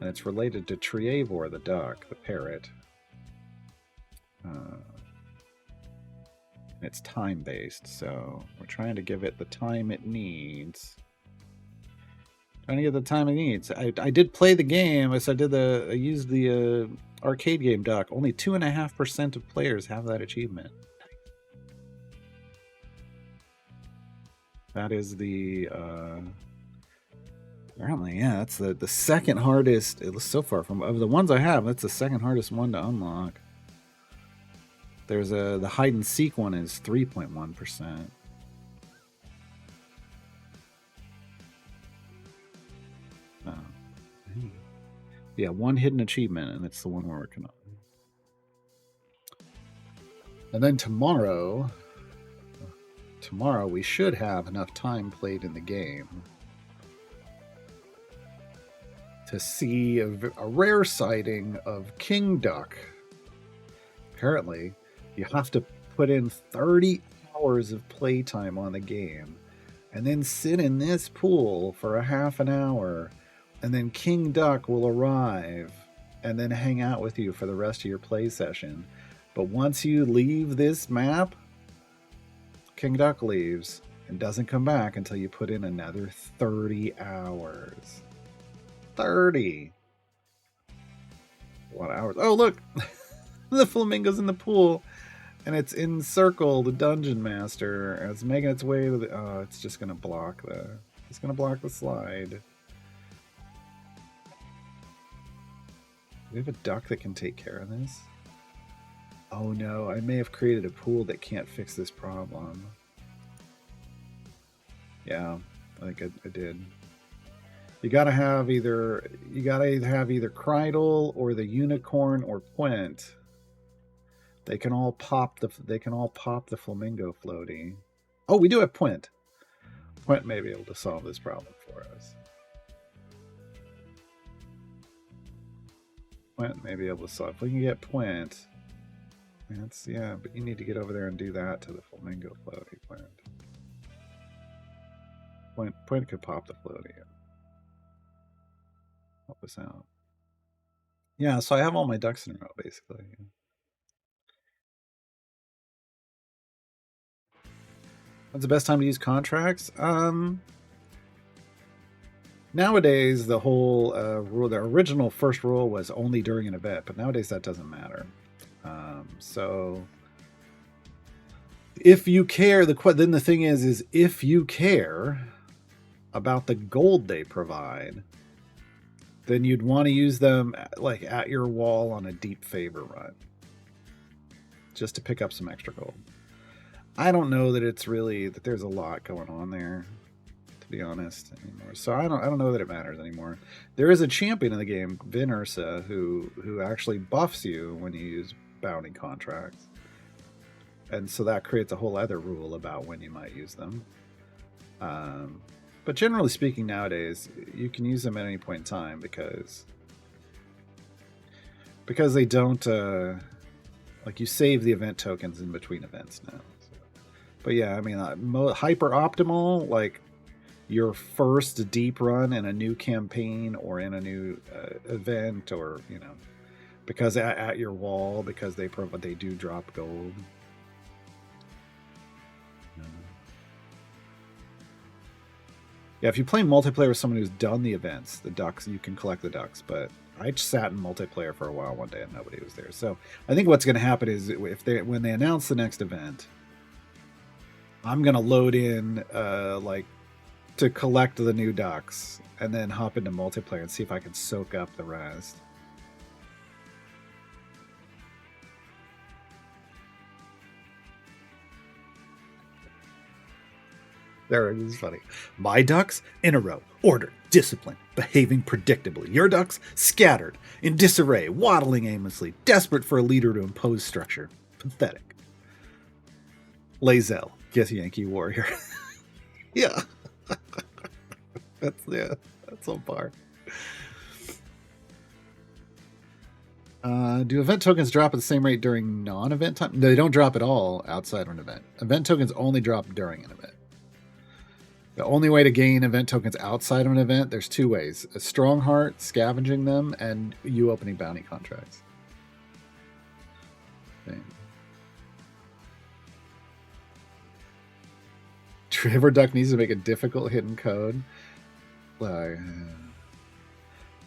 And it's related to Trievor the duck, the parrot. It's time-based, so we're trying to give it the time it needs. Trying to get the time it needs. I did play the game. I used the arcade game duck. Only 2.5% of players have that achievement. That is the apparently, yeah, that's the second hardest so far from of the ones I have. That's the second hardest one to unlock. There's the hide and seek one is 3.1%. Yeah, one hidden achievement, and it's the one we're working on. And then tomorrow we should have enough time played in the game to see a rare sighting of king duck. Apparently, you have to put in 30 hours of playtime on the game and then sit in this pool for a half an hour, and then King Duck will arrive and then hang out with you for the rest of your play session. But once you leave this map, King Duck leaves and doesn't come back until you put in another 30 hours. 30! What hours? Oh, look! The flamingo's in the pool, and it's encircled the dungeon master, and it's making its way to the... Oh, it's just gonna block the slide. Do we have a duck that can take care of this? Oh no, I may have created a pool that can't fix this problem. Yeah, I think I did. You gotta either have either Kreidel or the Unicorn or Puent. They can all pop the flamingo floaty. Oh, we do have Puent. Puent may be able to solve this problem for us. Puent may be able to solve. If we can get Puent, yeah, but you need to get over there and do that to the flamingo floaty. Puent could pop the floaty. Help us out. Yeah, so I have all my ducks in a row, basically. When's the best time to use contracts? Nowadays, the whole rule, the original first rule was only during an event, but nowadays that doesn't matter. So if you care, then the thing is if you care about the gold they provide, then you'd want to use them like at your wall on a deep favor run, just to pick up some extra gold. I don't know that it's really that there's a lot going on there, to be honest, anymore. So I don't know that it matters anymore. There is a champion in the game, Vin Ursa, who actually buffs you when you use bounty contracts, and so that creates a whole other rule about when you might use them. But generally speaking, nowadays you can use them at any point in time because they don't like you save the event tokens in between events now. But yeah, I mean, hyper optimal, like your first deep run in a new campaign or in a new event, or because at your wall, because they do drop gold. Yeah, if you play multiplayer with someone who's done the events, the ducks, you can collect the ducks. But I sat in multiplayer for a while one day and nobody was there. So I think what's going to happen is when they announce the next event, I'm going to load in to collect the new ducks and then hop into multiplayer and see if I can soak up the rest. There it is, funny. My ducks in a row, ordered, disciplined, behaving predictably. Your ducks scattered, in disarray, waddling aimlessly, desperate for a leader to impose structure. Pathetic. Lazel, guess Yankee Warrior. Yeah. That's on par. Do event tokens drop at the same rate during non-event time? No, they don't drop at all outside of an event. Event tokens only drop during an event. The only way to gain event tokens outside of an event, there's two ways. A strong heart, scavenging them, and you opening bounty contracts. Okay. Trevor Duck needs to make a difficult hidden code.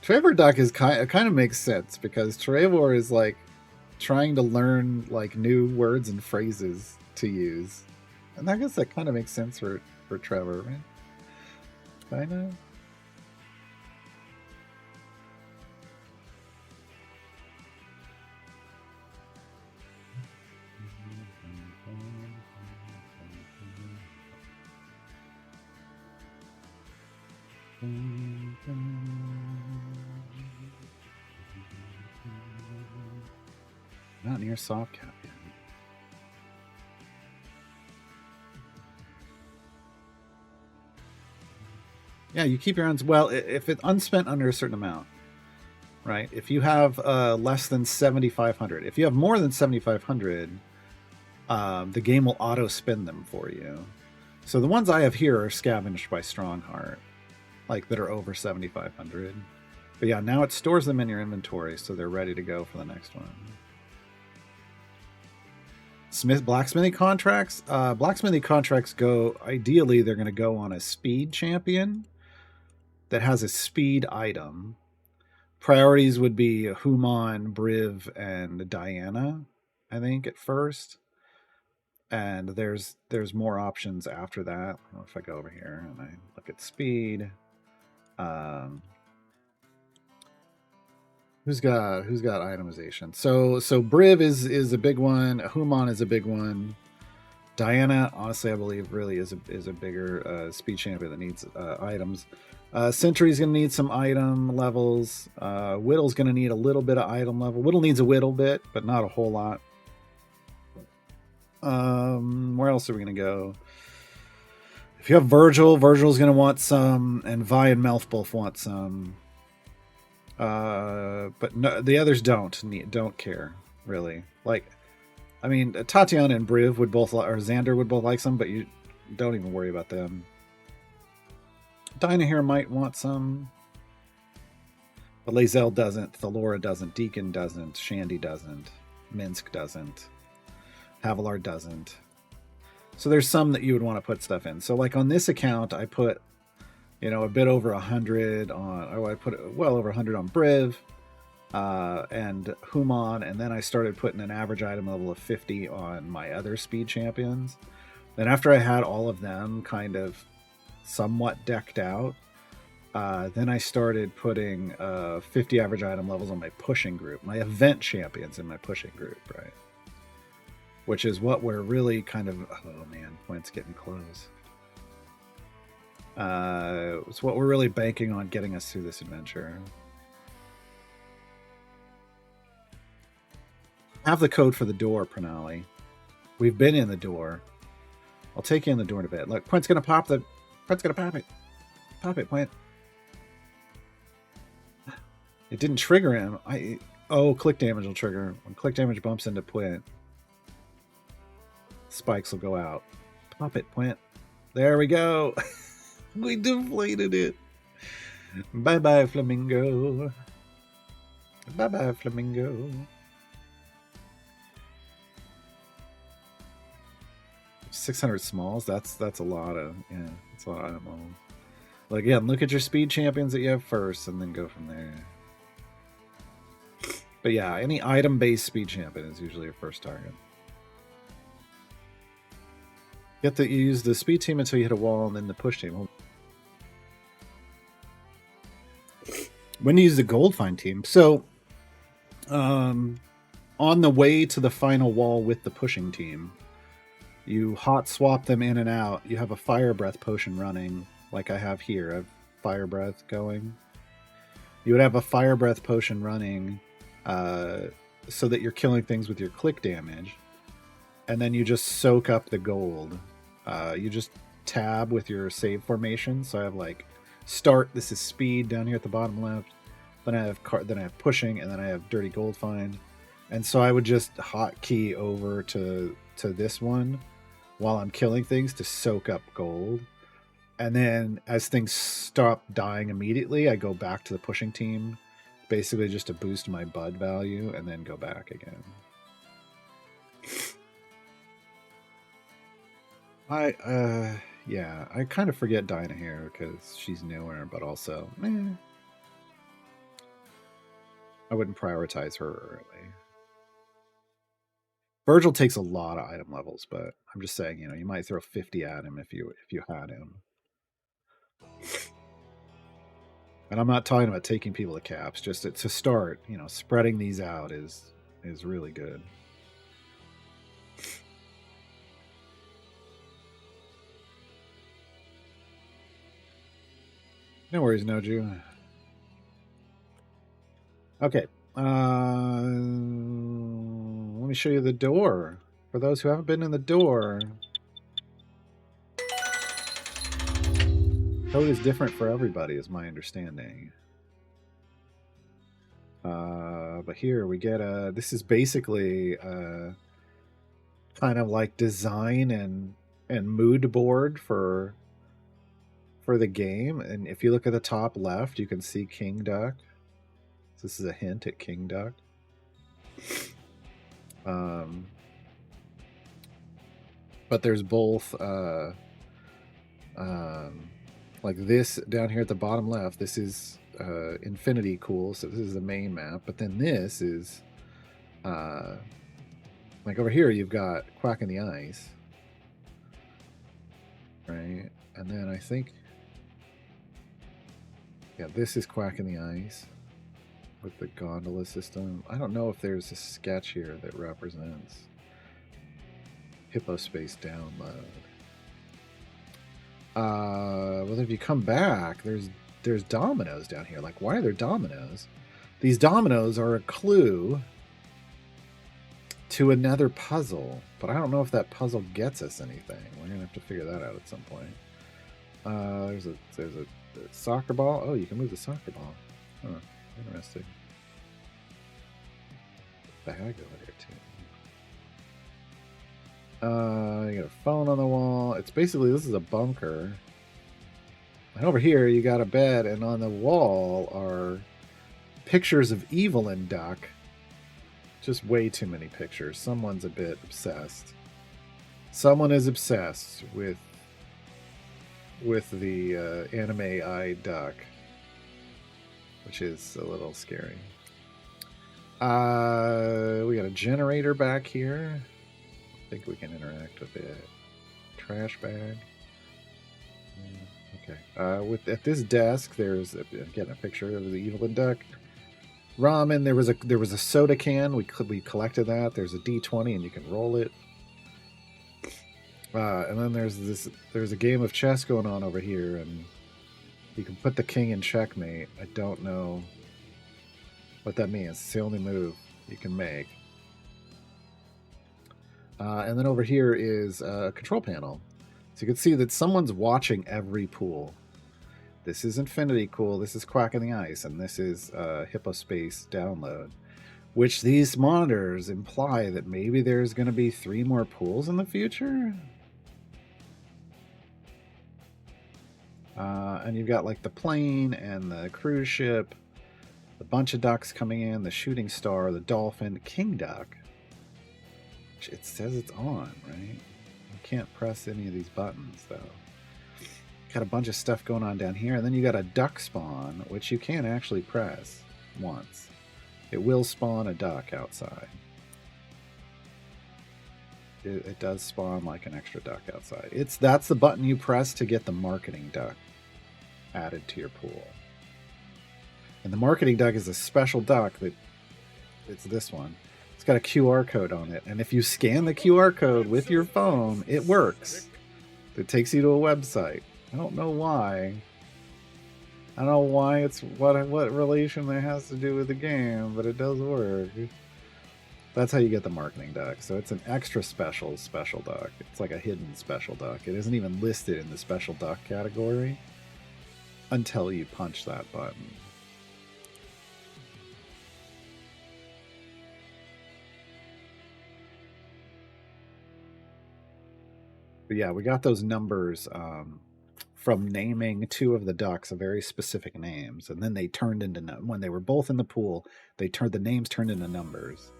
Trevor Duck is kind of makes sense because Trevor is like trying to learn like new words and phrases to use, and I guess that kind of makes sense for Trevor, right? I know. Not near soft cap yet. Yeah, you keep your runs. Well, if it's unspent under a certain amount, right? If you have less than 7,500, if you have more than 7,500, the game will auto spend them for you. So the ones I have here are scavenged by Strongheart, like that are over 7,500. But yeah, now it stores them in your inventory, so they're ready to go for the next one. Blacksmithing contracts. Blacksmithing contracts go. Ideally, they're going to go on a speed champion that has a speed item. Priorities would be Human, Briv, and Diana, I think, at first. And there's more options after that. If I go over here and I look at speed, who's got itemization? So Briv is a big one. Human is a big one. Diana, honestly, I believe really is a bigger speed champion that needs items. Sentry's going to need some item levels. Whittle's going to need a little bit of item level. Whittle needs a little bit, but not a whole lot. Where else are we going to go? If you have Virgil's going to want some, and Vi and Melf both want some. But no, the others don't care really. Like, I mean, Tatiana and Briv would both, or Xander would both like some, but you don't even worry about them. Dinah here might want some, but Lazel doesn't, Thalora doesn't, Deacon doesn't, Shandy doesn't, Minsk doesn't, Havilar doesn't. So there's some that you would want to put stuff in. So like on this account, I put, a bit over 100 on, or I put well over 100 on Briv and Human, and then I started putting an average item level of 50 on my other speed champions. Then after I had all of them kind of somewhat decked out, then I started putting 50 average item levels on my pushing group, my event champions in my pushing group, right? Which is what we're really kind of, oh man, points getting close. It's what we're really banking on getting us through this adventure. Have the code for the door, Pranali. We've been in the door. I'll take you in the door in a bit. Look, Point's gonna pop it. Pop it, Point. It didn't trigger him. Click damage will trigger. When click damage bumps into Point, spikes will go out. Pop it, Point. There we go. We deflated it. Bye-bye, Flamingo. Bye-bye, Flamingo. 600 smalls. That's a lot of that's a lot of ammo. But again, look at your speed champions that you have first, and then go from there. But yeah, any item-based speed champion is usually your first target. Get that you use the speed team until you hit a wall, and then the push team. When you use the gold find team, so on the way to the final wall with the pushing team, You hot swap them in and out. You have a fire breath potion running, like I have here. I have fire breath going. You would have a fire breath potion running, so that you're killing things with your click damage, and then you just soak up the gold. You just tab with your save formation. So I have like start. This is speed down here at the bottom left. Then I have pushing, and then I have dirty gold find. And so I would just hotkey over to this one while I'm killing things to soak up gold. And then as things stop dying immediately, I go back to the pushing team, basically just to boost my bud value, and then go back again. I kind of forget Dinah here because she's newer, but also, I wouldn't prioritize her early. Virgil takes a lot of item levels, but I'm just saying, you might throw 50 at him if you had him. And I'm not talking about taking people to caps. Just to start, spreading these out is really good. No worries, Noju. Okay. Let me show you the door. For those who haven't been in the door, code is different for everybody, is my understanding. But here we get this is basically kind of like design and mood board for the game. And if you look at the top left, you can see King Duck. So this is a hint at King Duck. But there's both like this down here at the bottom left. This is Infinity Cool, so this is the main map. But then this is like over here you've got Quack in the Ice, right? And then I think, yeah, this is Quack in the Ice with the gondola system. I don't know if there's a sketch here that represents Hippo Space download. Well, if you come back, there's dominoes down here. Like, why are there dominoes? These dominoes are a clue to another puzzle, but I don't know if that puzzle gets us anything. We're gonna have to figure that out at some point. There's a soccer ball. Oh, you can move the soccer ball. Huh, interesting. Bag over there too. You got a phone on the wall. It's basically, this is a bunker. And over here you got a bed, and on the wall are pictures of Evelyn Duck. Just way too many pictures. Someone's a bit obsessed. Someone is obsessed with the anime-eyed duck, which is a little scary. We got a generator back here. I think we can interact with it. Trash bag. Okay. At this desk, there's again a picture of the Evelyn Duck. Ramen. There was a soda can. We collected that. There's a D20, and you can roll it. And then there's a game of chess going on over here, and you can put the king in checkmate. I don't know what that means. It's the only move you can make. And then over here is a control panel. So you can see that someone's watching every pool. This is Infinity Cool, this is Quack in the Ice, and this is Hippo Space Download. Which these monitors imply that maybe there's going to be 3 more pools in the future? And you've got like the plane and the cruise ship, a bunch of ducks coming in, the shooting star, the dolphin, King Duck. It says it's on, right? You can't press any of these buttons though. Got a bunch of stuff going on down here, and then you got a duck spawn, which you can actually press once. It will spawn a duck outside. It does spawn like an extra duck outside. That's the button you press to get the marketing duck added to your pool. And the marketing duck is a special duck it's this one. It's got a QR code on it, and if you scan the QR code with your phone, it works. It takes you to a website. I don't know why. I don't know why it's what relation that has to do with the game, but it does work. That's how you get the marketing duck. So it's an extra special duck. It's like a hidden special duck. It isn't even listed in the special duck category until you punch that button. But yeah, we got those numbers from naming two of the ducks a very specific names, and then they turned into, when they were both in the pool, the names turned into numbers.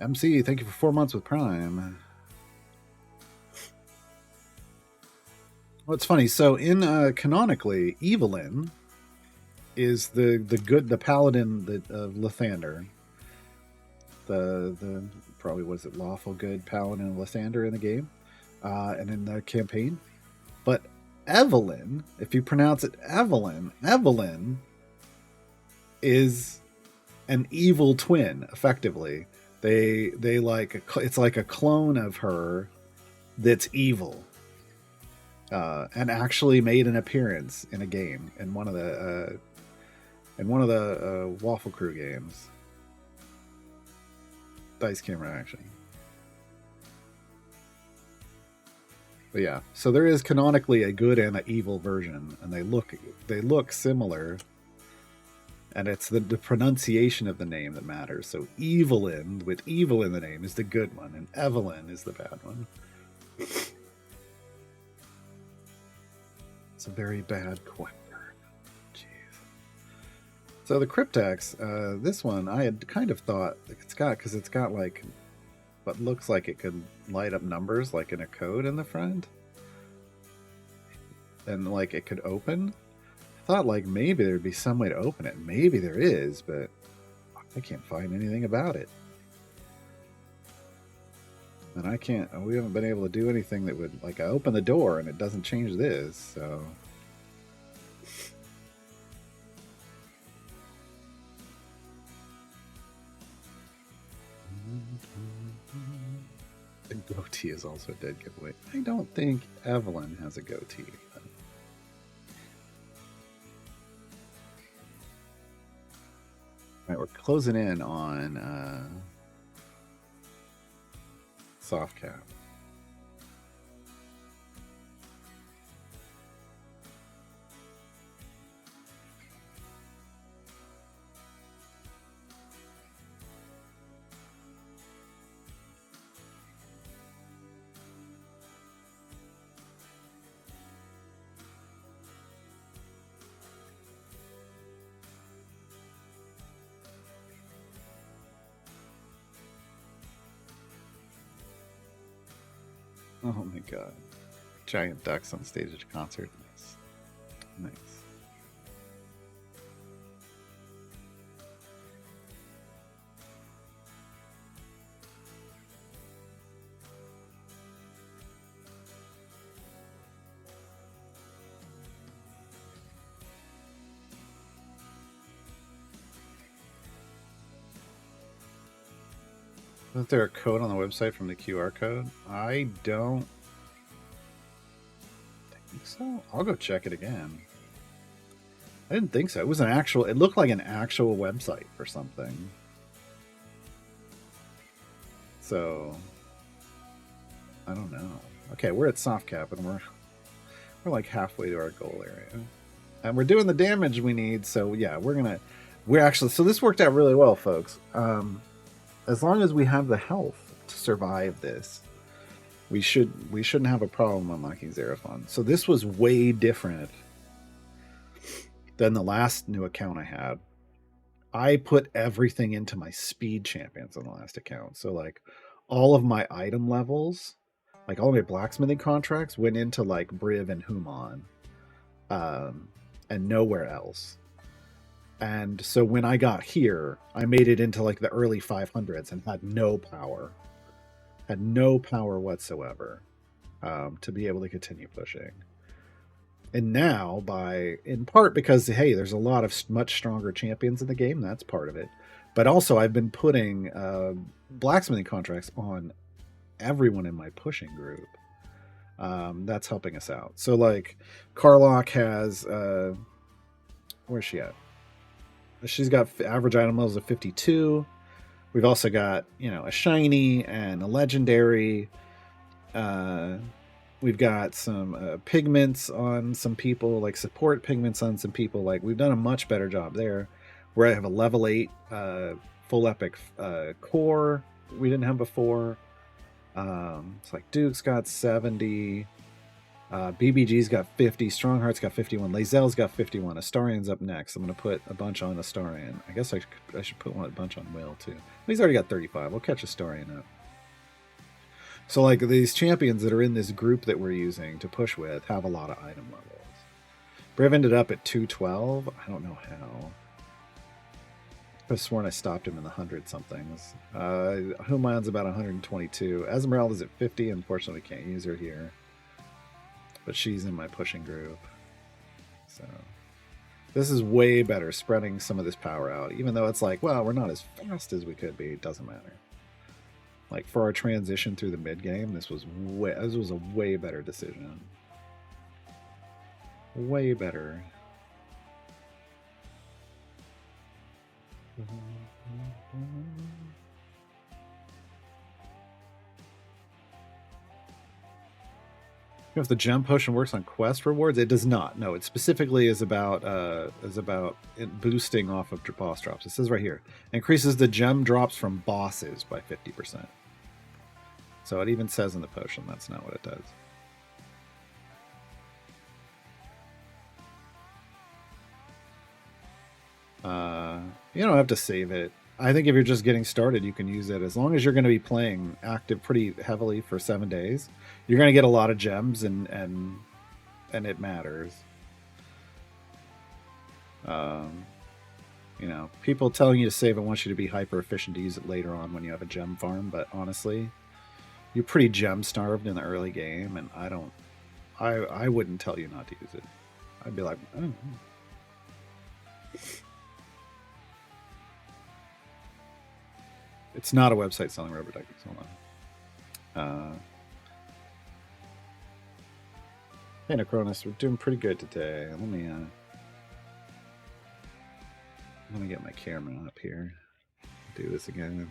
MC, thank you for 4 months with Prime. Well, it's funny. So in canonically, Evelyn is the paladin of Lathander. The probably was it lawful good paladin of Lathander in the game, and in the campaign. But Evelyn, if you pronounce it Evelyn is an evil twin. Effectively, they it's like a clone of her that's evil, and actually made an appearance in a game in one of the Waffle Crew games. Dice camera action. But yeah, so there is canonically a good and an evil version, and they look similar. And it's the pronunciation of the name that matters. So Evelyn, with evil in the name, is the good one, and Evelyn is the bad one. It's a very bad question. Jeez. So the Cryptex, this one, I had kind of thought it's got like what looks like it could light up numbers like in a code in the front. And like it could open. Thought like maybe there'd be some way to open it. Maybe there is, but I can't find anything about it. And we haven't been able to do anything that would, like, I open the door and it doesn't change this, so. The goatee is also a dead giveaway. I don't think Evelyn has a goatee. All right, we're closing in on soft cap. Oh my god. Giant ducks on stage at a concert. Nice. Isn't there a code on the website from the QR code? I don't think so. I'll go check it again. I didn't think so. It was an actual, it looked like an actual website or something. So, I don't know. Okay, we're at soft cap and we're like halfway to our goal area. And we're doing the damage we need, so yeah, so this worked out really well, folks. As long as we have the health to survive this, we shouldn't have a problem unlocking Xerophon. So this was way different than the last new account I had. I put everything into my speed champions on the last account. So like all of my item levels, like all my blacksmithing contracts went into like Briv and Human, and nowhere else. And so when I got here, I made it into like the early 500s and had no power whatsoever, to be able to continue pushing. And now, in part because, hey, there's a lot of much stronger champions in the game. That's part of it. But also, I've been putting blacksmithing contracts on everyone in my pushing group. That's helping us out. So, like, Carlock has... where's she at? She's got average item levels of 52. We've also got, a shiny and a legendary. We've got some pigments on some people, like support pigments on some people. Like, we've done a much better job there. Where I have a level 8 full epic core we didn't have before. It's like Duke's got 70. BBG's got 50. Strongheart's got 51. Lazelle's got 51. Astarian's up next. I'm going to put a bunch on Astarian. I guess I should put a bunch on Will, too. He's already got 35. We'll catch Astarian up. So, like, these champions that are in this group that we're using to push with have a lot of item levels. Briv ended up at 212. I don't know how. I've sworn I stopped him in the 100-somethings. Humayon's about 122. Esmeralda's at 50. Unfortunately, we can't use her here. But she's in my pushing group. So this is way better, spreading some of this power out. Even though it's like, well, we're not as fast as we could be. It doesn't matter. Like, for our transition through the mid-game, this was a way better decision. Way better. If the gem potion works on quest rewards, it does not. No, it specifically is about boosting off of boss drops. It says right here, increases the gem drops from bosses by 50%. So it even says in the potion that's not what it does. You don't have to save it. I think if you're just getting started, you can use it. As long as you're going to be playing active pretty heavily for 7 days, you're going to get a lot of gems, and it matters. People telling you to save it want you to be hyper efficient to use it later on when you have a gem farm. But honestly, you're pretty gem starved in the early game, and I wouldn't tell you not to use it. I'd be like, oh. It's not a website selling rubber duckies. Hold on. Hey, Necronus, we're doing pretty good today. Let me get my camera up here. Do this again.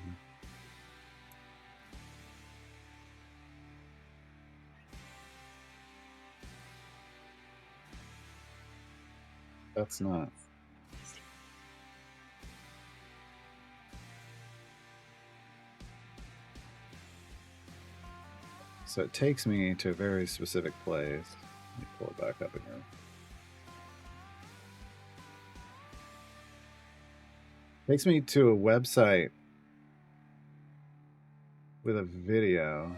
That's not. So it takes me to a very specific place. Let me pull it back up again. Takes me to a website with a video.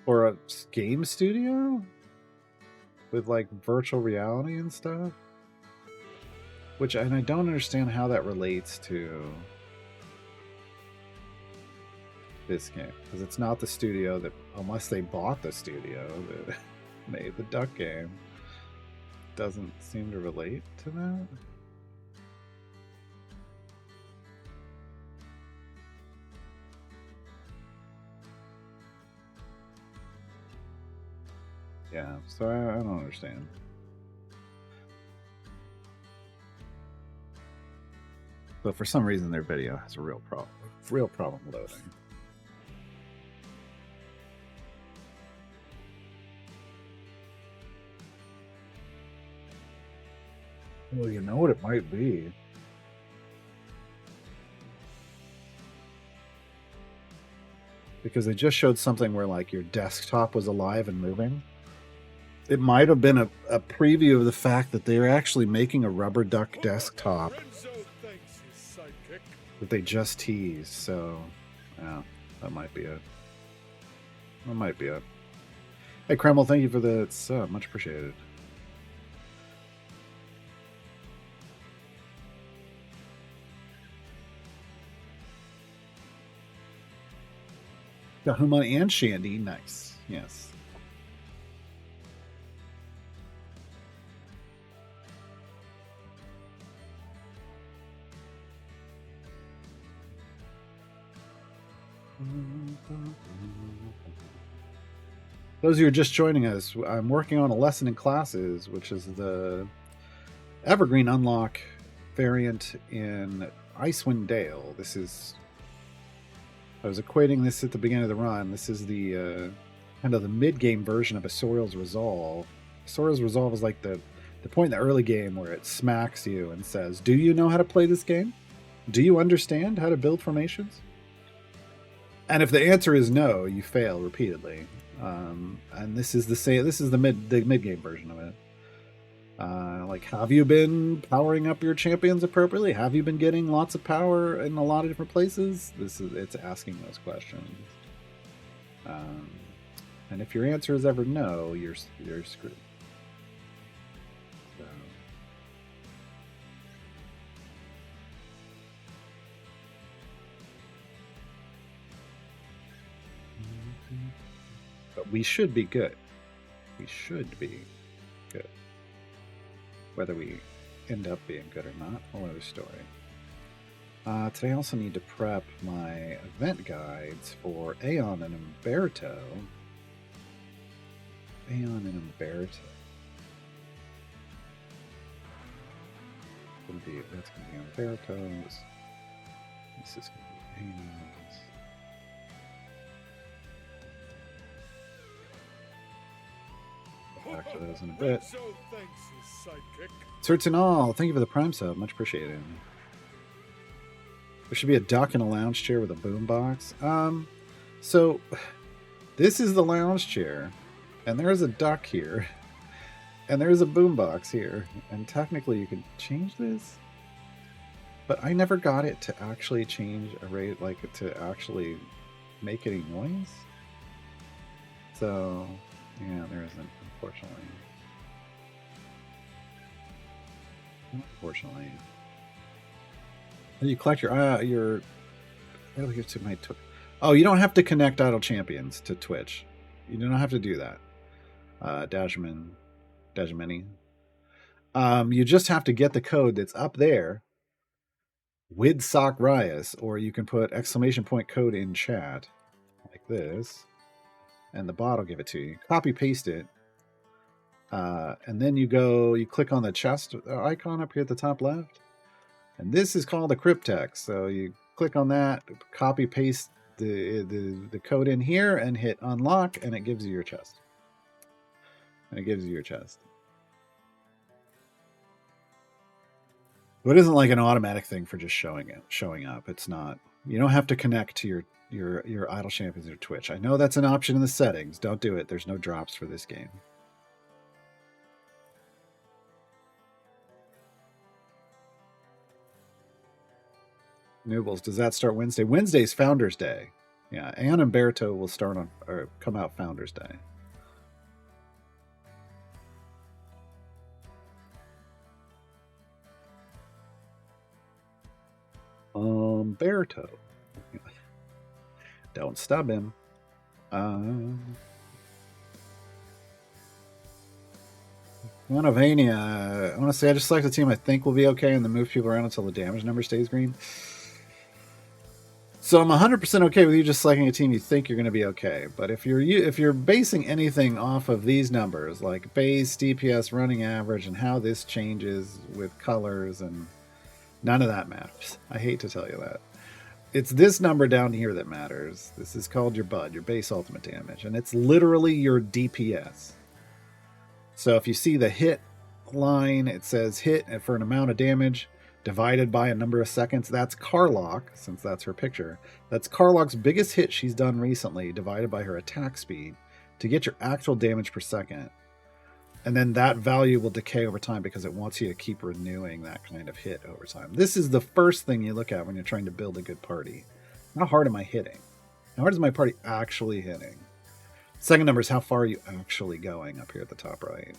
Or a game studio with like virtual reality and stuff, and I don't understand how that relates to this game, because it's not the studio that, unless they bought the studio that made the duck game, doesn't seem to relate to that. Yeah, so I don't understand. But for some reason, their video has a real problem loading. Well, you know what it might be. Because they just showed something where like your desktop was alive and moving. It might have been a preview of the fact that they're actually making a rubber duck desktop that they just teased. So, yeah, that might be it. Hey, Kreml, thank you for the sub. Much appreciated. Got Humana and Shandy. Nice. Yes. Those of you who are just joining us, I'm working on a lesson in classes, which is the Evergreen Unlock variant in Icewind Dale. This is, I was equating this at the beginning of the run. This is the kind of the mid-game version of Asoriel's Resolve. Asoriel's Resolve is like the point in the early game where it smacks you and says, do you know how to play this game? Do you understand how to build formations? And if the answer is no, you fail repeatedly. And this is the mid game version of it. Like, have you been powering up your champions appropriately? Have you been getting lots of power in a lot of different places? It's asking those questions. And if your answer is ever no, you're screwed. So. But we should be good. We should be good. Whether we end up being good or not, whole other story. Today I also need to prep my event guides for Aeon and Umberto. Aeon and Umberto. That's going to be Umberto's. This is going to be Aeon's. Back to those in a bit. Certain all, thank you for the Prime sub, much appreciated. There should be a duck in a lounge chair with a boombox. So this is the lounge chair, and there's a duck here, and there's a boombox here, and technically you could change this, but I never got it to actually change a rate, like to actually make any noise. So yeah, there isn't. Unfortunately. You collect your to my oh, you don't have to connect Idle Champions to Twitch. You don't have to do that. Dajmini. You just have to get the code that's up there with Sock Rias, or you can put exclamation point code in chat like this, and the bot will give it to you. Copy paste it. And then you click on the chest icon up here at the top left, and this is called a cryptex. So you click on that, copy paste the code in here, and hit unlock, and it gives you your chest. But it isn't like an automatic thing for just showing up. It's not. You don't have to connect to your Idle Champions or Twitch. I know that's an option in the settings. Don't do it. There's no drops for this game. Noobles, does that start Wednesday? Wednesday's Founders Day. Yeah, Aeon and Umberto will start on or come out Founders Day. Umberto. Don't stub him. Monovania. Honestly, I just select a team I think will be okay and then move people around until the damage number stays green. So I'm 100% okay with you just selecting a team you think you're going to be okay. But if you're basing anything off of these numbers, like base, DPS, running average, and how this changes with colors, and none of that matters. I hate to tell you that. It's this number down here that matters. This is called your BUD, your base ultimate damage, and it's literally your DPS. So if you see the hit line, it says hit for an amount of damage divided by a number of seconds. That's Karlach, since that's her picture. That's Karlach's biggest hit she's done recently, divided by her attack speed to get your actual damage per second. And then that value will decay over time because it wants you to keep renewing that kind of hit over time. This is the first thing you look at when you're trying to build a good party. How hard am I hitting? How hard is my party actually hitting? Second number is how far are you actually going up here at the top right.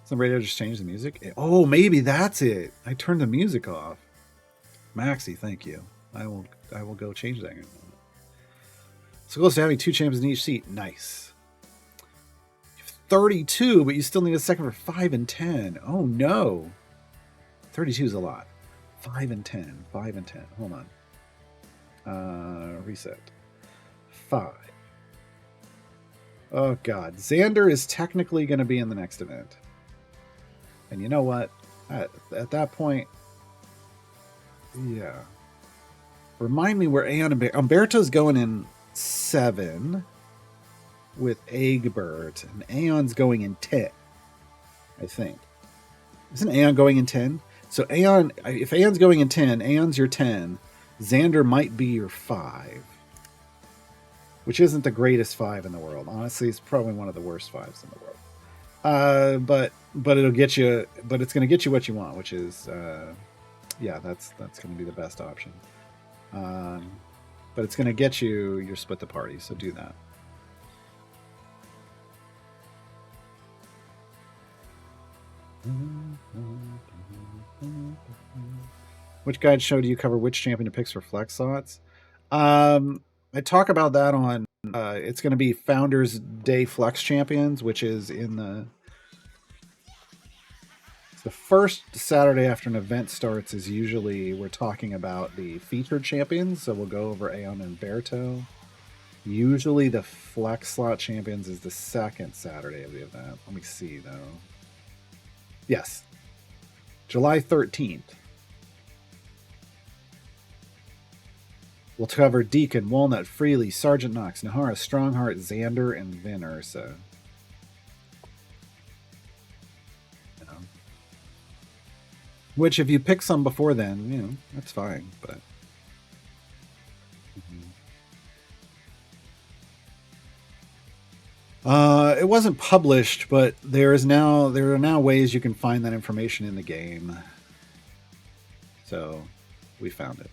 Some radio just changed the music. Oh, maybe that's it. I turned the music off. Maxi, thank you. I will go change that. So close to having 2 champions in each seat. Nice. You have 32, but you still need a second for 5 and 10. Oh no. 32 is a lot. 5 and 10. 5 and 10. Hold on. Reset. 5. Oh god. Xander is technically going to be in the next event. And you know what? At that point, yeah. Remind me where Aeon and Umberto's going in 7 with Egbert, and Aeon's going in 10, I think. Isn't Aeon going in 10? So Aeon, if Aeon's going in 10, Aeon's your 10. Xander might be your 5, which isn't the greatest 5 in the world. Honestly, it's probably one of the worst 5s in the world. But it'll get you. But it's going to get you what you want, which is, yeah, that's going to be the best option. But it's going to get you your split the party, so do that. Which guide show do you cover which champion to pick for flex slots? I talk about that on it's going to be Founders Day Flex Champions, which is in the first Saturday after an event starts. Is usually we're talking about the featured champions, so we'll go over Aeon and Berto. Usually the flex slot champions is the second Saturday of the event. Let me see though. Yes, July 13th. We'll cover Deacon, Walnut, Freely, Sergeant Knox, Nahara, Strongheart, Xander, and Vin Ursa. You know. Which, if you pick some before then, you know, that's fine. But it wasn't published, but there are now ways you can find that information in the game. So we found it.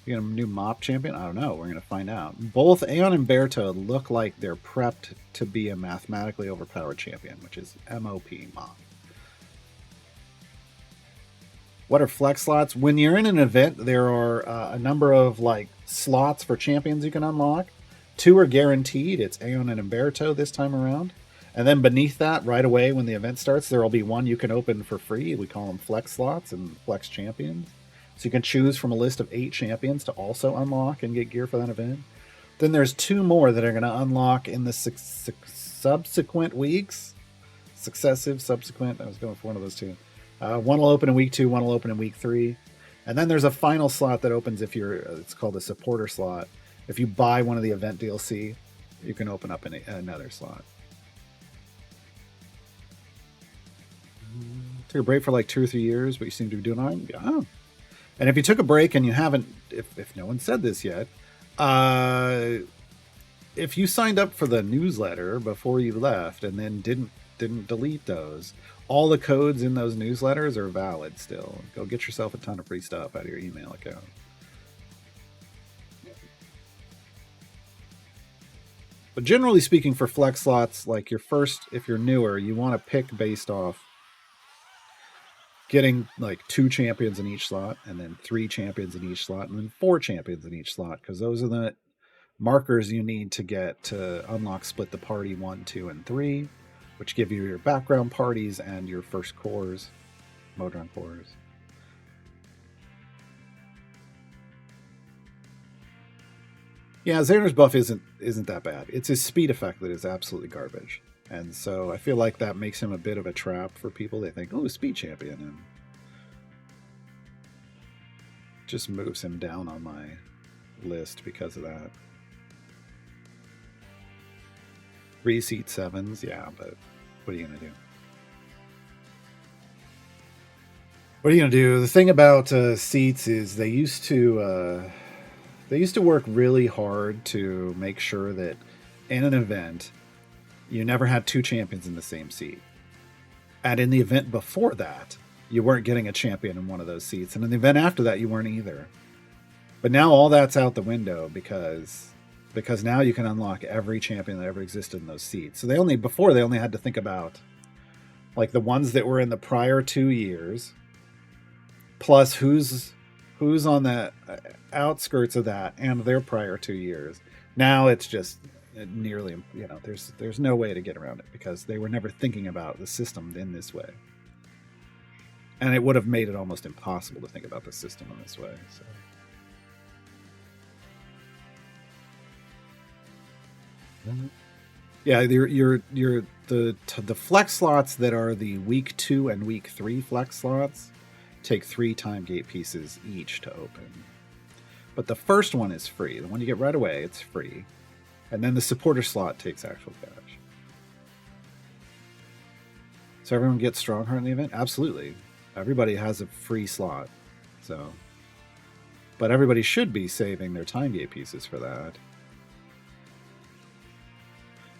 You get a new mop champion? I don't know. We're going to find out. Both Aeon and Berto look like they're prepped to be a mathematically overpowered champion, which is MOP, mop. What are flex slots? When you're in an event, there are a number of like slots for champions you can unlock. 2 are guaranteed. It's Aeon and Umberto this time around. And then beneath that, right away when the event starts, there will be 1 you can open for free. We call them flex slots and flex champions. So you can choose from a list of 8 champions to also unlock and get gear for that event. Then there's 2 more that are going to unlock in the subsequent weeks. Subsequent. I was going for one of those 2. One will open in week 2, one will open in week 3. And then there's a final slot that opens if you're, it's called a supporter slot. If you buy one of the event DLC, you can open up another slot. Took a break for like 2 or 3 years, but you seem to be doing all right. Oh. And if you took a break and you haven't, if no one said this yet, if you signed up for the newsletter before you left and then didn't delete those, all the codes in those newsletters are valid still. Go get yourself a ton of free stuff out of your email account. But generally speaking, for flex slots, like if you're newer, you want to pick based off getting like 2 champions in each slot, and then 3 champions in each slot, and then 4 champions in each slot, because those are the markers you need to get to unlock split the party 1, 2, and 3, which give you your background parties and your first cores, Modron cores. Yeah, Xander's buff isn't that bad. It's his speed effect that is absolutely garbage. And so I feel like that makes him a bit of a trap for people. They think, oh, speed champion, and just moves him down on my list because of that. 3 seat 7s, yeah, but what are you going to do? What are you going to do? The thing about seats is they used to work really hard to make sure that in an event, you never had 2 champions in the same seat. And in the event before that, you weren't getting a champion in one of those seats. And in the event after that, you weren't either. But now all that's out the window because now you can unlock every champion that ever existed in those seats. So they only had to think about like the ones that were in the prior 2 years, plus who's on that. outskirts of that and their prior 2 years. Now it's just nearly, there's no way to get around it because they were never thinking about the system in this way. And it would have made it almost impossible to think about the system in this way. So. Yeah, the flex slots that are the week 2 and week 3 flex slots take 3 time gate pieces each to open. But the first one is free. The one you get right away, it's free. And then the supporter slot takes actual cash. So everyone gets Strongheart in the event? Absolutely. Everybody has a free slot. So, but everybody should be saving their time gate pieces for that.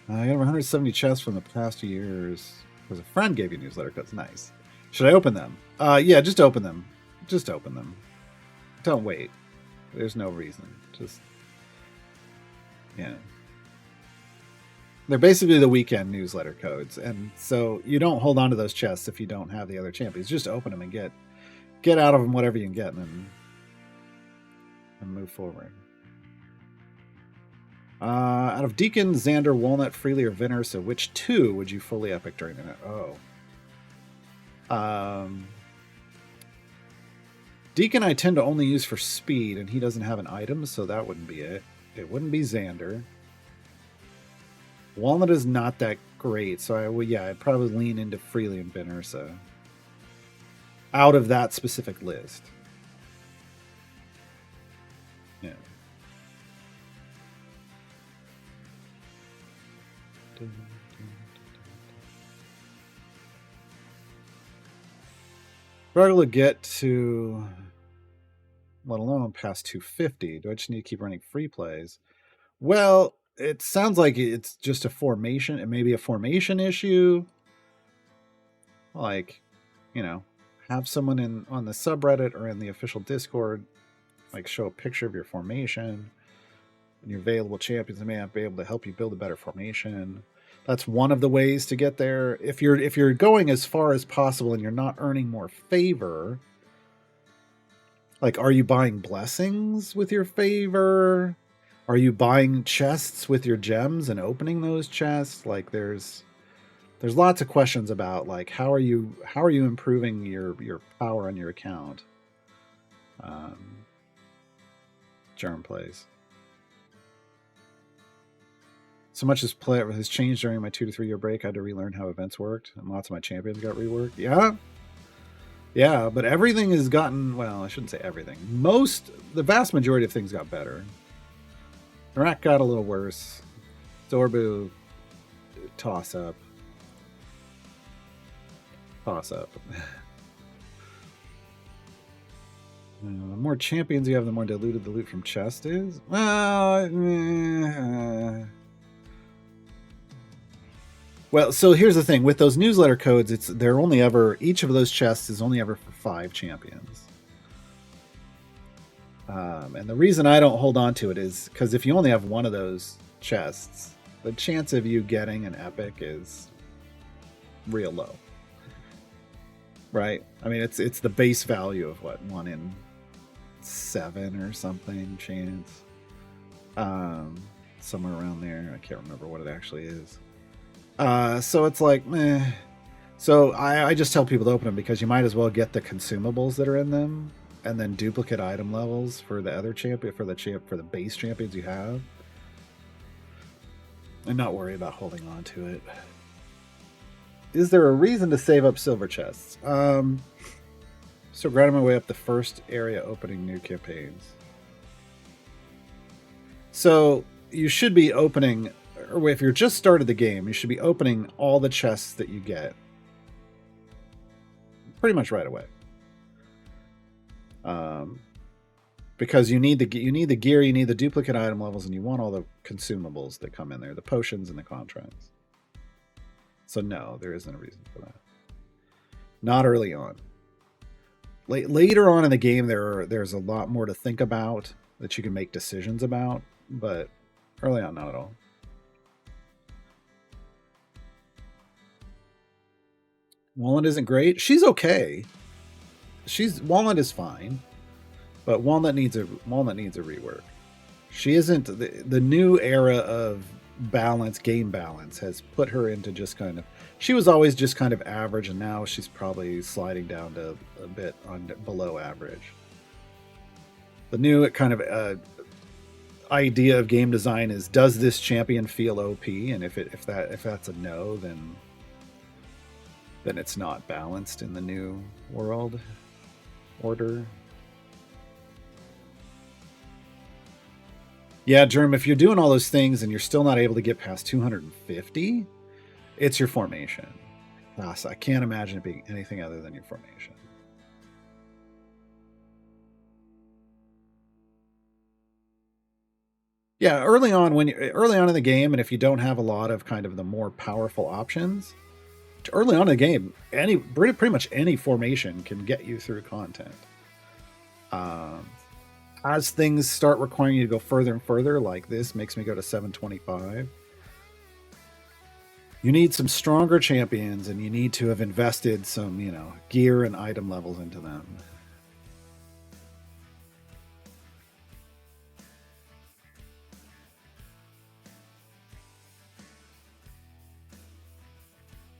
I got 170 chests from the past years. Because a friend gave you newsletter codes. Nice. Should I open them? Yeah, just open them. Just open them. Don't wait. There's no reason. Just, yeah. They're basically the weekend newsletter codes. And so you don't hold on to those chests if you don't have the other champions. Just open them and get out of them whatever you can get and move forward. Out of Deacon, Xander, Walnut, Freely, or Vinner, so which 2 would you fully epic during the night? Oh. Deacon I tend to only use for speed, and he doesn't have an item, so that wouldn't be it. It wouldn't be Xander. Walnut is not that great, so I'd probably lean into Freely and Vinner, so out of that specific list. Yeah. Struggle to get to, let alone past 250. Do I just need to keep running free plays? Well, it sounds like it's just a formation. It may be a formation issue. Like, have someone on the subreddit or in the official Discord, like show a picture of your formation and your available champions. They may not be able to help you build a better formation. That's one of the ways to get there. If you're going as far as possible and you're not earning more favor, like, are you buying blessings with your favor? Are you buying chests with your gems and opening those chests? Like, there's lots of questions about, like, how are you improving your power on your account? Germ plays. So much has changed during my 2 to 3 year break. I had to relearn how events worked, and lots of my champions got reworked. Yeah, but everything has gotten, well, I shouldn't say everything. The vast majority of things got better. Narak got a little worse. Zorbu, toss up. The more champions you have, the more diluted the loot from chest is. Well, so here's the thing. With those newsletter codes, each of those chests is only ever for 5 champions. And the reason I don't hold on to it is because if you only have one of those chests, the chance of you getting an epic is real low. Right? I mean, it's the base value of what, 1 in 7 or something chance. Somewhere around there. I can't remember what it actually is. So it's like, meh. So I just tell people to open them because you might as well get the consumables that are in them, and then duplicate item levels for the other champion, for the base champions you have, and not worry about holding on to it. Is there a reason to save up silver chests? So grinding my way up the first area, opening new campaigns. So you should be opening, or if you're just started the game, you should be opening all the chests that you get pretty much right away. Because you need the gear, you need the duplicate item levels, and you want all the consumables that come in there, the potions and the contracts. So no, there isn't a reason for that. Not early on. Later on in the game, there's a lot more to think about that you can make decisions about, but early on, not at all. Walnut isn't great. She's okay. Walnut is fine. But Walnut needs a rework. She isn't the new era of balance, game balance has put her into just kind of. She was always just kind of average, and now she's probably sliding down to a bit on below average. The new kind of idea of game design is: does this champion feel OP? And if that's a no, then it's not balanced in the new world order. Yeah, Germ, if you're doing all those things and you're still not able to get past 250, it's your formation. I can't imagine it being anything other than your formation. Yeah, early on in the game, and if you don't have a lot of kind of the more powerful options, early on in the game, pretty much any formation can get you through content. As things start requiring you to go further and further, like this makes me go to 725, you need some stronger champions, and you need to have invested some, gear and item levels into them.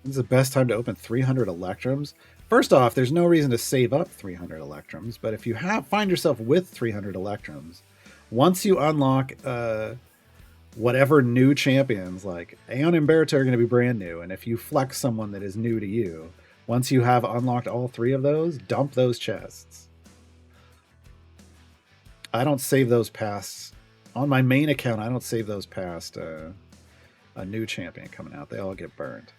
This is the best time to open 300 Electrums. First off, there's no reason to save up 300 Electrums, but if you find yourself with 300 Electrums, once you unlock whatever new champions, like Aeon and Berta are going to be brand new, and if you flex someone that is new to you, once you have unlocked all 3 of those, dump those chests. I don't save those past... On my main account, I don't save those past a new champion coming out. They all get burned.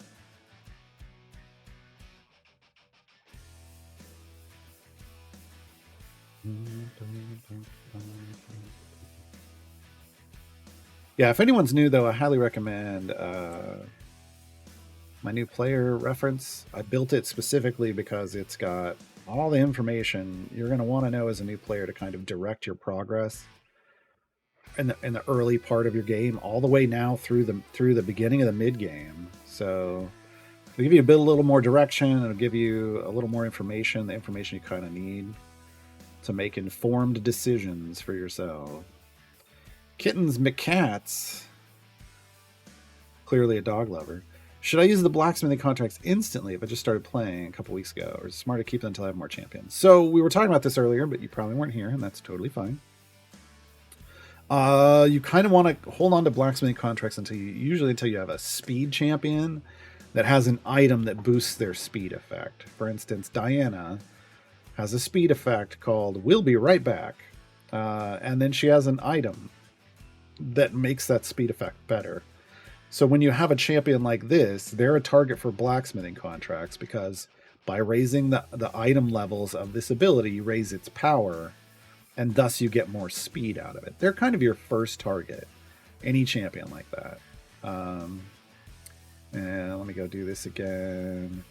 Yeah, if anyone's new, though, I highly recommend my new player reference. I built it specifically because it's got all the information you're going to want to know as a new player to kind of direct your progress in the early part of your game, all the way now through the beginning of the mid game. So it'll give you a little more direction. It'll give you a little more information, the information you kind of need to make informed decisions for yourself. Kittens McCats, clearly a dog lover. Should I use the blacksmithing contracts instantly if I just started playing a couple weeks ago, or is it smart to keep them until I have more champions? So we were talking about this earlier, but you probably weren't here, and that's totally fine. You kind of want to hold on to blacksmithing contracts until you have a speed champion that has an item that boosts their speed effect. For instance, Diana has a speed effect called "We'll be right back," and then she has an item that makes that speed effect better. So when you have a champion like this, they're a target for blacksmithing contracts, because by raising the item levels of this ability, you raise its power, and thus you get more speed out of it. They're kind of your first target, any champion like that. And let me go do this again.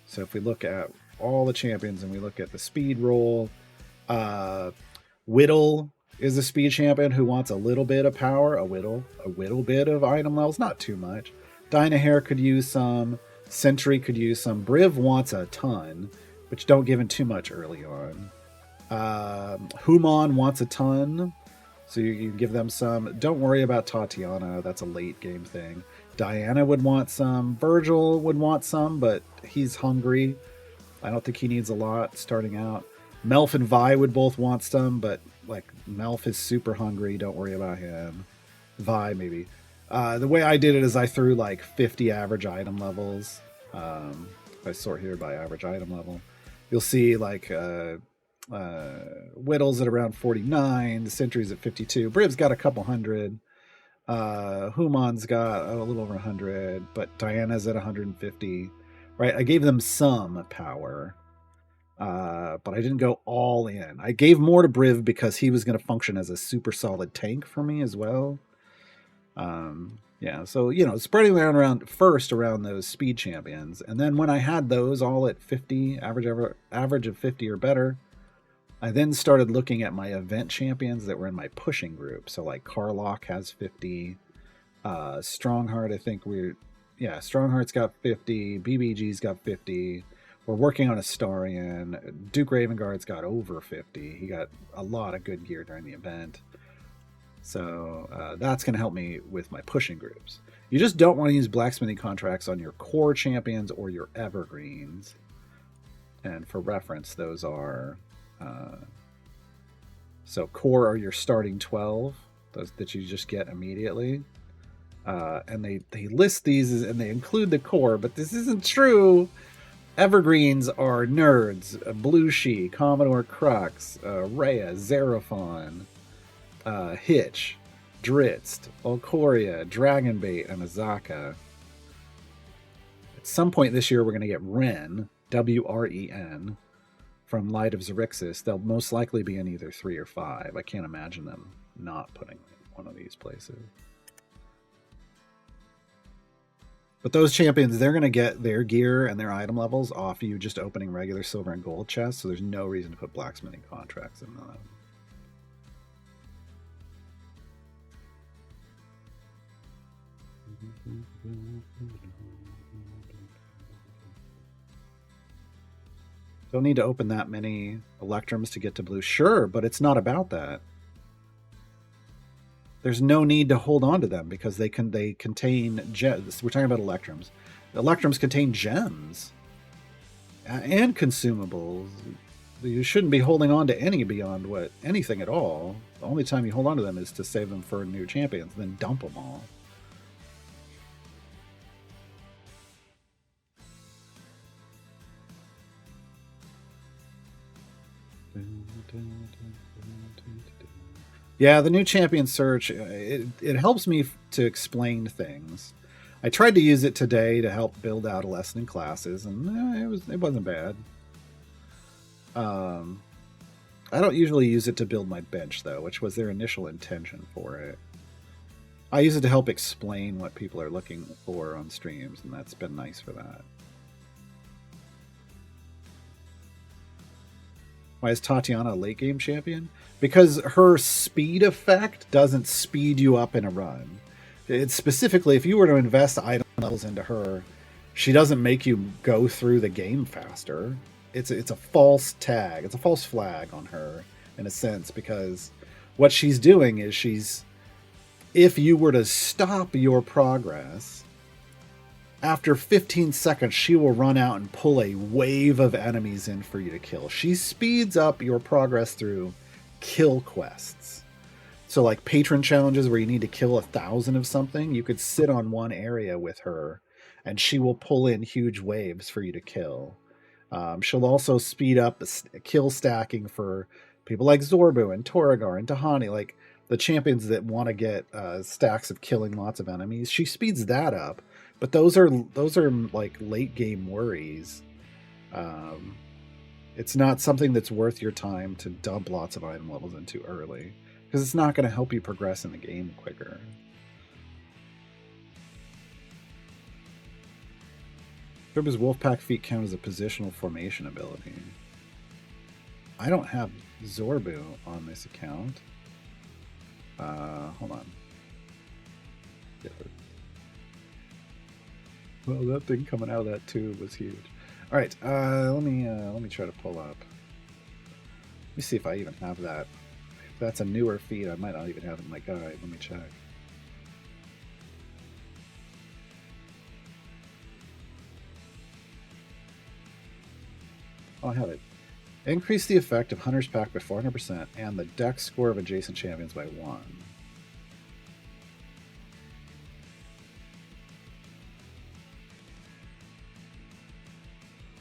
So if we look at all the champions and we look at the speed roll, Whittle is a speed champion who wants a little bit of power, a whittle bit of item levels, not too much. Dynahair could use some. Sentry could use some. Briv wants a ton, which don't give him too much early on. Human wants a ton, so you give them some. Don't worry about Tatiana, that's a late game thing. Diana would want some. Virgil would want some, but he's hungry. I don't think he needs a lot starting out. Melf and Vi would both want some, but like Melf is super hungry. Don't worry about him. Vi maybe. The way I did it is I threw like 50 average item levels. If I sort here by average item level, you'll see like Whittle's at around 49, the Sentry's at 52, Briv's got a couple hundred, Human's got a little over 100, but Diana's at 150. Right, I gave them some power. But I didn't go all in. I gave more to Briv because he was going to function as a super solid tank for me as well. Yeah, so, spreading around those speed champions. And then when I had those all at 50, average of 50 or better, I then started looking at my event champions that were in my pushing group. So like Carlock has 50. Strongheart, I think Strongheart's got 50. BBG's got 50. We're working on Astarion. Duke Ravengard's got over 50. He got a lot of good gear during the event. So that's going to help me with my pushing groups. You just don't want to use blacksmithing contracts on your core champions or your evergreens. And for reference, those are... so core are your starting 12, those that you just get immediately. And they list these and they include the core, but this isn't true. Evergreens are Nerds, Blueshie, Commodore Crux, Rhea, Xerophon, Hitch, Dritzt, Olcoria, Dragonbait, and Azaka. At some point this year, we're going to get Wren, W-R-E-N, from Light of Xerxes. They'll most likely be in either 3 or 5. I can't imagine them not putting one of these places. But those champions, they're going to get their gear and their item levels off you just opening regular silver and gold chests, so there's no reason to put blacksmithing contracts in them. Don't need to open that many Electrums to get to blue. Sure, but it's not about that. There's no need to hold on to them because they contain gems. We're talking about Electrums. The Electrums contain gems and consumables. You shouldn't be holding on to any beyond anything at all. The only time you hold on to them is to save them for new champions, then dump them all. Yeah, the new champion search, it helps me to explain things. I tried to use it today to help build out a lesson in classes, and it wasn't bad. I don't usually use it to build my bench, though, which was their initial intention for it. I use it to help explain what people are looking for on streams, and that's been nice for that. Why is Tatiana a late game champion? Because her speed effect doesn't speed you up in a run. It's specifically, if you were to invest item levels into her, she doesn't make you go through the game faster. It's a false tag. It's a false flag on her, in a sense, because what she's doing is if you were to stop your progress, after 15 seconds, she will run out and pull a wave of enemies in for you to kill. She speeds up your progress through kill quests. So like patron challenges where you need to kill 1,000 of something, you could sit on one area with her and she will pull in huge waves for you to kill. She'll also speed up kill stacking for people like Zorbu and Torrigar and Tahani, like the champions that want to get stacks of killing lots of enemies. She speeds that up. But those are like late game worries. It's not something that's worth your time to dump lots of item levels into early, because it's not going to help you progress in the game quicker. Does Wolfpack feat count as a positional formation ability? I don't have Zorbu on this account. Hold on. Yeah. Well, that thing coming out of that tube was huge. All right, let me try to pull up. Let me see if I even have that. If that's a newer feed, I might not even have it in my guide. Let me check. Oh, I have it. Increase the effect of Hunter's Pack by 400% and the dex score of adjacent champions by 1.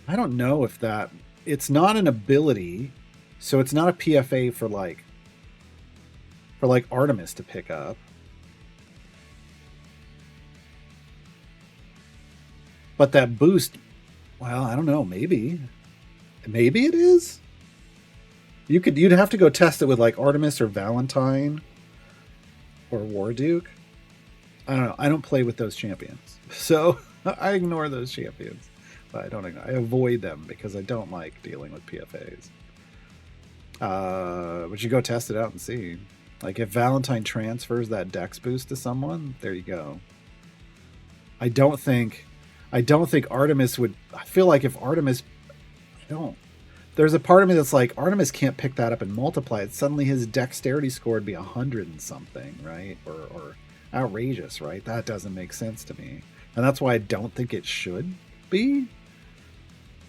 I don't know if that... It's not an ability, so it's not a PFA for like Artemis to pick up. But that boost, well, I don't know, maybe it is. You'd have to go test it with like Artemis or Valentine or Warduke. I don't know. I don't play with those champions, so I ignore those champions. I avoid them because I don't like dealing with PFAs. But you go test it out and see. Like if Valentine transfers that dex boost to someone, there you go. I don't think Artemis would. I feel like if Artemis don't. There's a part of me that's like, Artemis can't pick that up and multiply it. Suddenly his dexterity score would be 100 and something, right? Or outrageous, right? That doesn't make sense to me. And that's why I don't think it should be.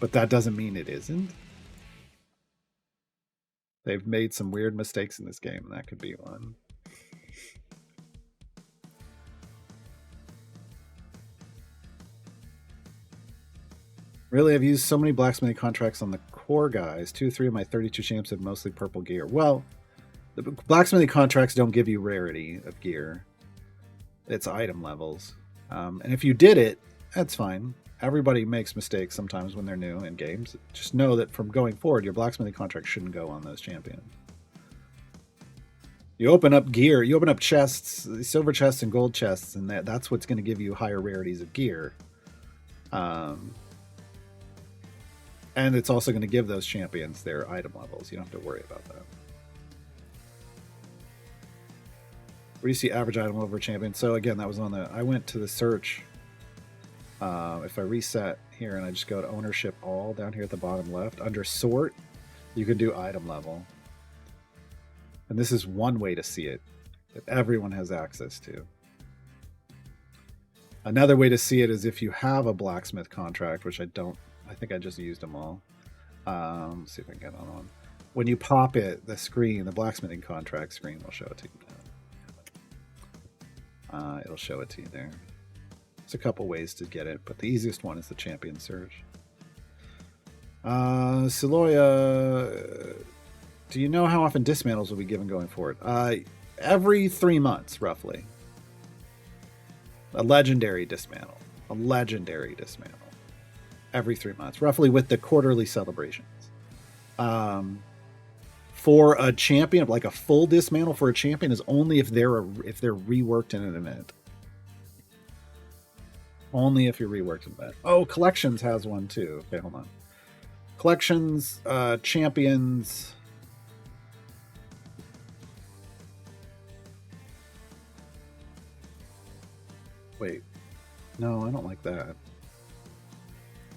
But that doesn't mean it isn't. They've made some weird mistakes in this game, and that could be one. Really, I've used so many blacksmithing contracts on the core guys. 2 or 3 of my 32 champs have mostly purple gear. Well, the blacksmithing contracts don't give you rarity of gear. It's item levels. And if you did it, that's fine. Everybody makes mistakes sometimes when they're new in games. Just know that from going forward, your blacksmithing contract shouldn't go on those champions. You open up gear, you open up chests, silver chests and gold chests, and that's what's going to give you higher rarities of gear. And it's also going to give those champions their item levels. You don't have to worry about that. Where do you see average item level for champion? So again, that was on the... I went to the search. If I reset here and I just go to ownership all down here at the bottom left, under sort, you can do item level. And this is one way to see it that everyone has access to. Another way to see it is if you have a blacksmith contract, which I don't... I think I just used them all. Let's see if I can get on. When you pop it, the screen, the blacksmithing contract screen will show it to you. It'll show it to you there. There's a couple ways to get it, but the easiest one is the champion search. Siloya, do you know how often dismantles will be given going forward? Every 3 months, roughly. A legendary dismantle. A legendary dismantle. Every 3 months, roughly, with the quarterly celebrations. For a champion, like a full dismantle for a champion, is only if they're reworked in an event. Only if you're reworked in an event. Oh, Collections has one too. Okay, hold on. Collections, champions. Wait, no, I don't like that.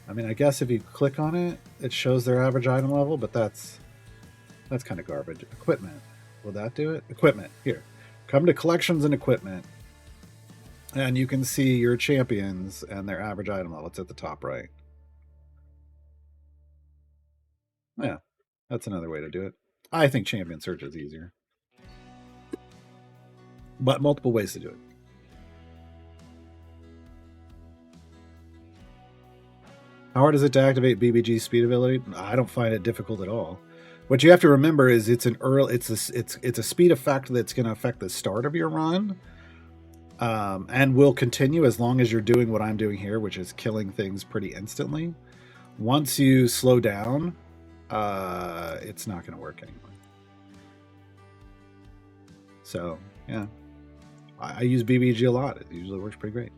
I mean, I guess if you click on it, it shows their average item level, but that's kind of garbage. Equipment. Will that do it? Equipment. Here. Come to collections and equipment. And you can see your champions and their average item level. It's at the top right. Yeah. That's another way to do it. I think champion search is easier. But multiple ways to do it. How hard is it to activate BBG's speed ability? I don't find it difficult at all. What you have to remember is it's a speed effect that's going to affect the start of your run, and will continue as long as you're doing what I'm doing here, which is killing things pretty instantly. Once you slow down, it's not going to work anymore. So yeah, I use BBG a lot. It usually works pretty great.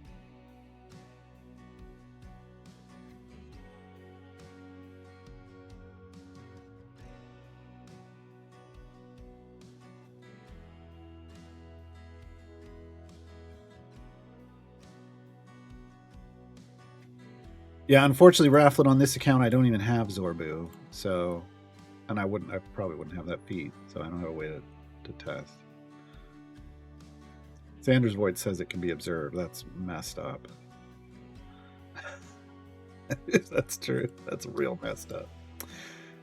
Yeah, unfortunately, Rafflet, on this account, I don't even have Zorbu, so, and I probably wouldn't have that feat, so I don't have a way to test. Sanders Void says it can be observed. That's messed up. That's true. That's real messed up.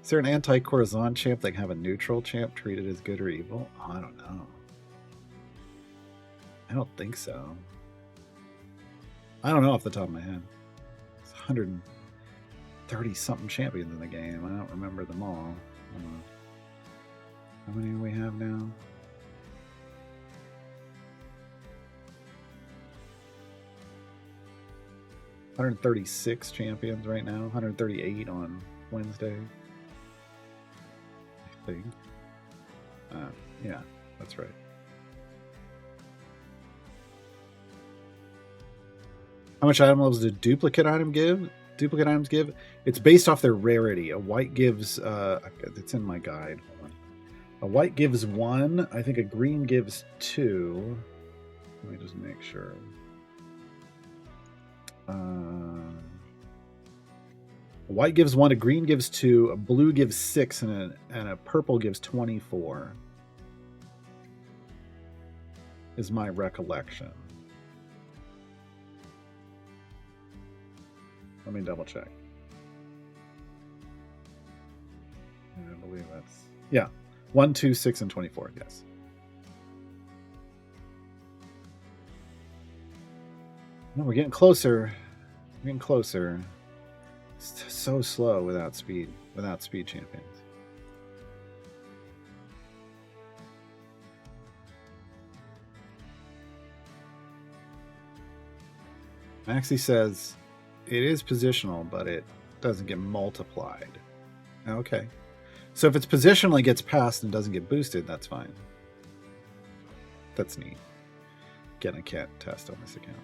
Is there an anti-Corazon champ that can have a neutral champ treated as good or evil? Oh, I don't know. I don't think so. I don't know off the top of my head. 130 something champions in the game. I don't remember them all. How many do we have now? $136 champions right now. 138 on Wednesday, I think. Yeah, that's right. How much item levels do duplicate items give? It's based off their rarity. A white gives, it's in my guide. Hold on. A white gives 1. I think a green gives 2. Let me just make sure. A white gives 1, a green gives 2, a blue gives 6, and a purple gives 24. Is my recollection. Let me double check. I believe that's... Yeah. 1, 2, 6, and 24, yes. No, we're getting closer. We're getting closer. It's so slow without speed champions. Maxie says it is positional, but it doesn't get multiplied. Okay. So if it's positionally gets passed and doesn't get boosted, that's fine. That's neat. Again, I can't test on this account.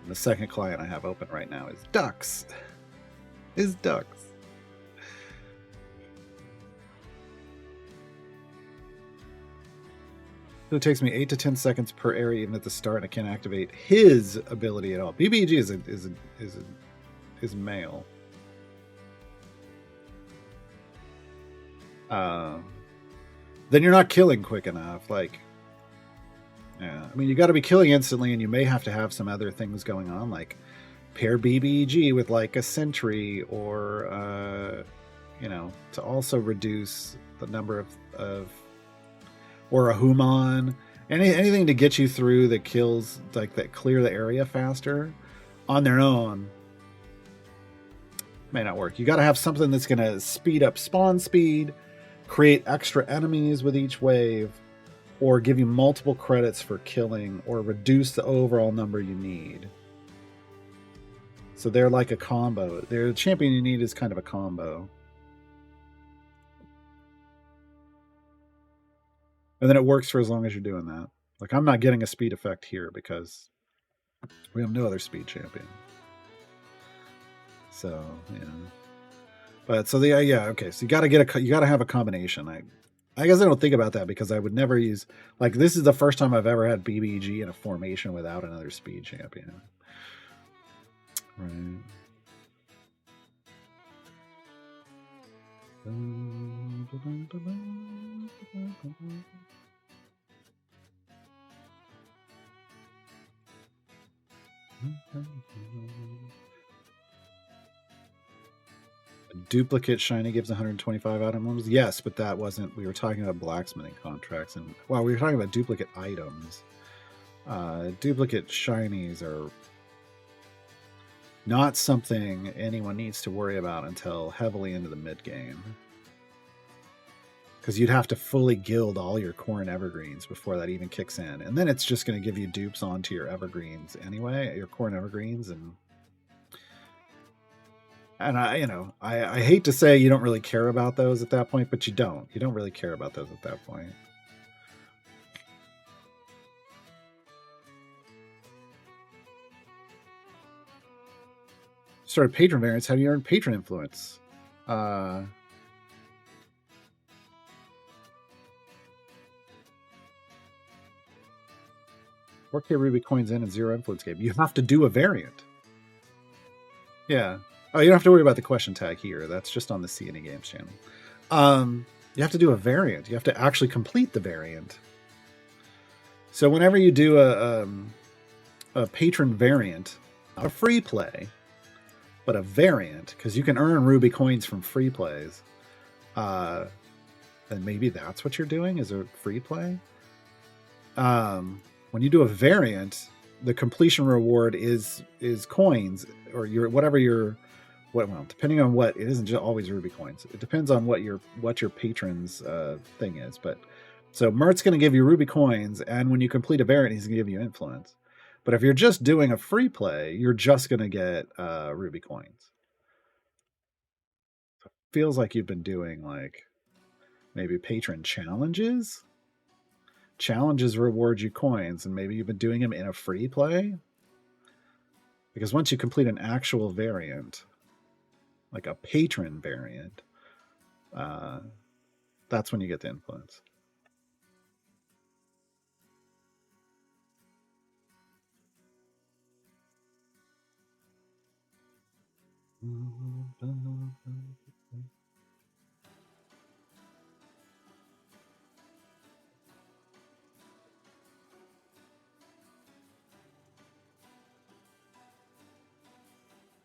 And the second client I have open right now is Ducks. Ducks. So it takes me 8 to 10 seconds per area, even at the start, and I can't activate his ability at all. BBG is male. Then you're not killing quick enough. Like, yeah, I mean, you got to be killing instantly, and you may have to have some other things going on, like pair BBG with like a sentry, or to also reduce the number of or a Human, anything to get you through the kills, like that clear the area faster. On their own may not work. You got to have something that's going to speed up spawn speed, create extra enemies with each wave, or give you multiple credits for killing, or reduce the overall number you need. So they're like a combo. The champion you need is kind of a combo. And then it works for as long as you're doing that. Like, I'm not getting a speed effect here because we have no other speed champion. So, yeah. But so okay. So you got to have a combination. I guess I don't think about that because I would never use, like, this is the first time I've ever had BBG in a formation without another speed champion. Right. A duplicate shiny gives 125 items. Yes, but that wasn't. We were talking about blacksmithing contracts, and we were talking about duplicate items. Duplicate shinies are not something anyone needs to worry about until heavily into the mid game, because you'd have to fully gild all your Corn Evergreens before that even kicks in, and then it's just going to give you dupes onto your Evergreens anyway, your Corn Evergreens, and I hate to say you don't really care about those at that point, but you don't really care about those at that point. Started patron variants. How do you earn patron influence? 4K Ruby coins in and 0 influence game. You have to do a variant. Yeah. Oh, you don't have to worry about the question tag here. That's just on the C&E Games channel. You have to do a variant. You have to actually complete the variant. So whenever you do a patron variant, not a free play, but a variant, because you can earn Ruby coins from free plays, then maybe that's what you're doing, is a free play. When you do a variant, the completion reward is coins, or depending on what, it isn't just always Ruby coins. It depends on what your patron's thing is. But so Mert's going to give you Ruby coins, and when you complete a variant, he's going to give you influence. But if you're just doing a free play, you're just going to get Ruby coins. So it feels like you've been doing like maybe patron challenges. Challenges reward you coins, and maybe you've been doing them in a free play. Because once you complete an actual variant, like a patron variant, that's when you get the influence.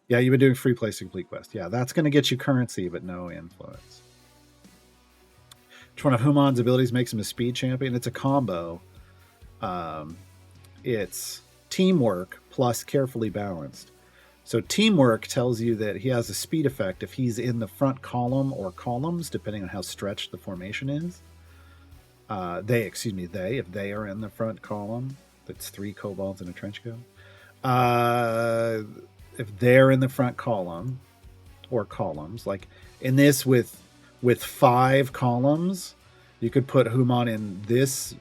Yeah, you've been doing free play complete quest. Yeah, that's going to get you currency, but no influence. Which one of Human's abilities makes him a speed champion? It's a combo. It's teamwork plus carefully balanced. So teamwork tells you that he has a speed effect if he's in the front column or columns, depending on how stretched the formation is. If they are in the front column, that's 3 kobolds and a trench coat. If they're in the front column or columns, like in this with 5 columns, you could put Human in this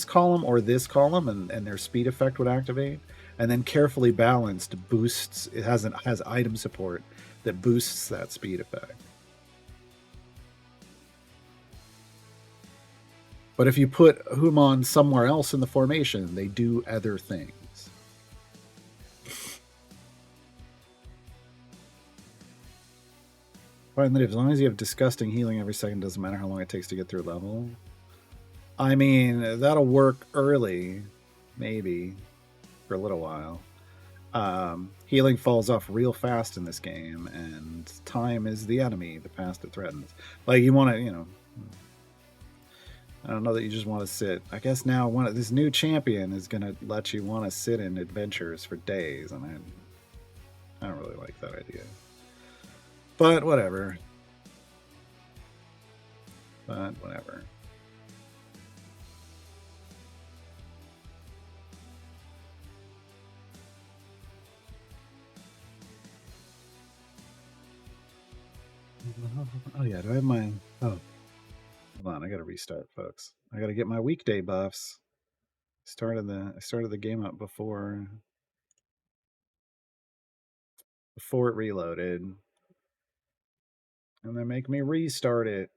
column or this column, and their speed effect would activate. And then carefully balanced boosts. It has item support that boosts that speed effect. But if you put Human somewhere else in the formation, they do other things. Find that as long as you have disgusting healing every second, doesn't matter how long it takes to get through level. I mean, that'll work early, maybe, for a little while. Healing falls off real fast in this game, and time is the enemy, the past it threatens. Like, you want to, I don't know that you just want to sit. I guess now this new champion is going to let you want to sit in adventures for days, and I don't really like that idea. But whatever. Oh yeah, do I have my... Oh. Hold on, I gotta restart, folks. I gotta get my weekday buffs. I started the game up before it reloaded. And they make me restart it.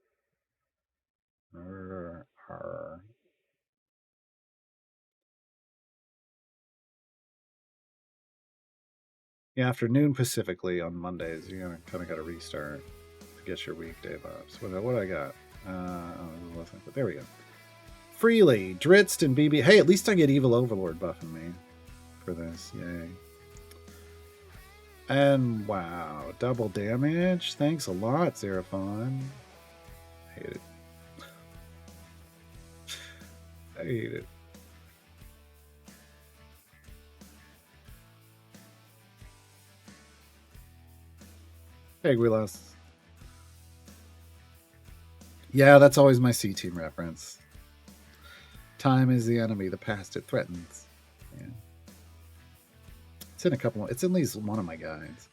Yeah, after noon Pacifically on Mondays, you kind of got to restart to get your weekday buffs. What do I got? There we go. Freely, Dritzt and BB. Hey, at least I get Evil Overlord buffing me for this. Yay. And wow, double damage. Thanks a lot, Xerophon. I hate it. I hate it. Hey, we lost. Yeah, that's always my C team reference. Time is the enemy, the past it threatens. Yeah. It's in a couple. It's in at least one of my guides.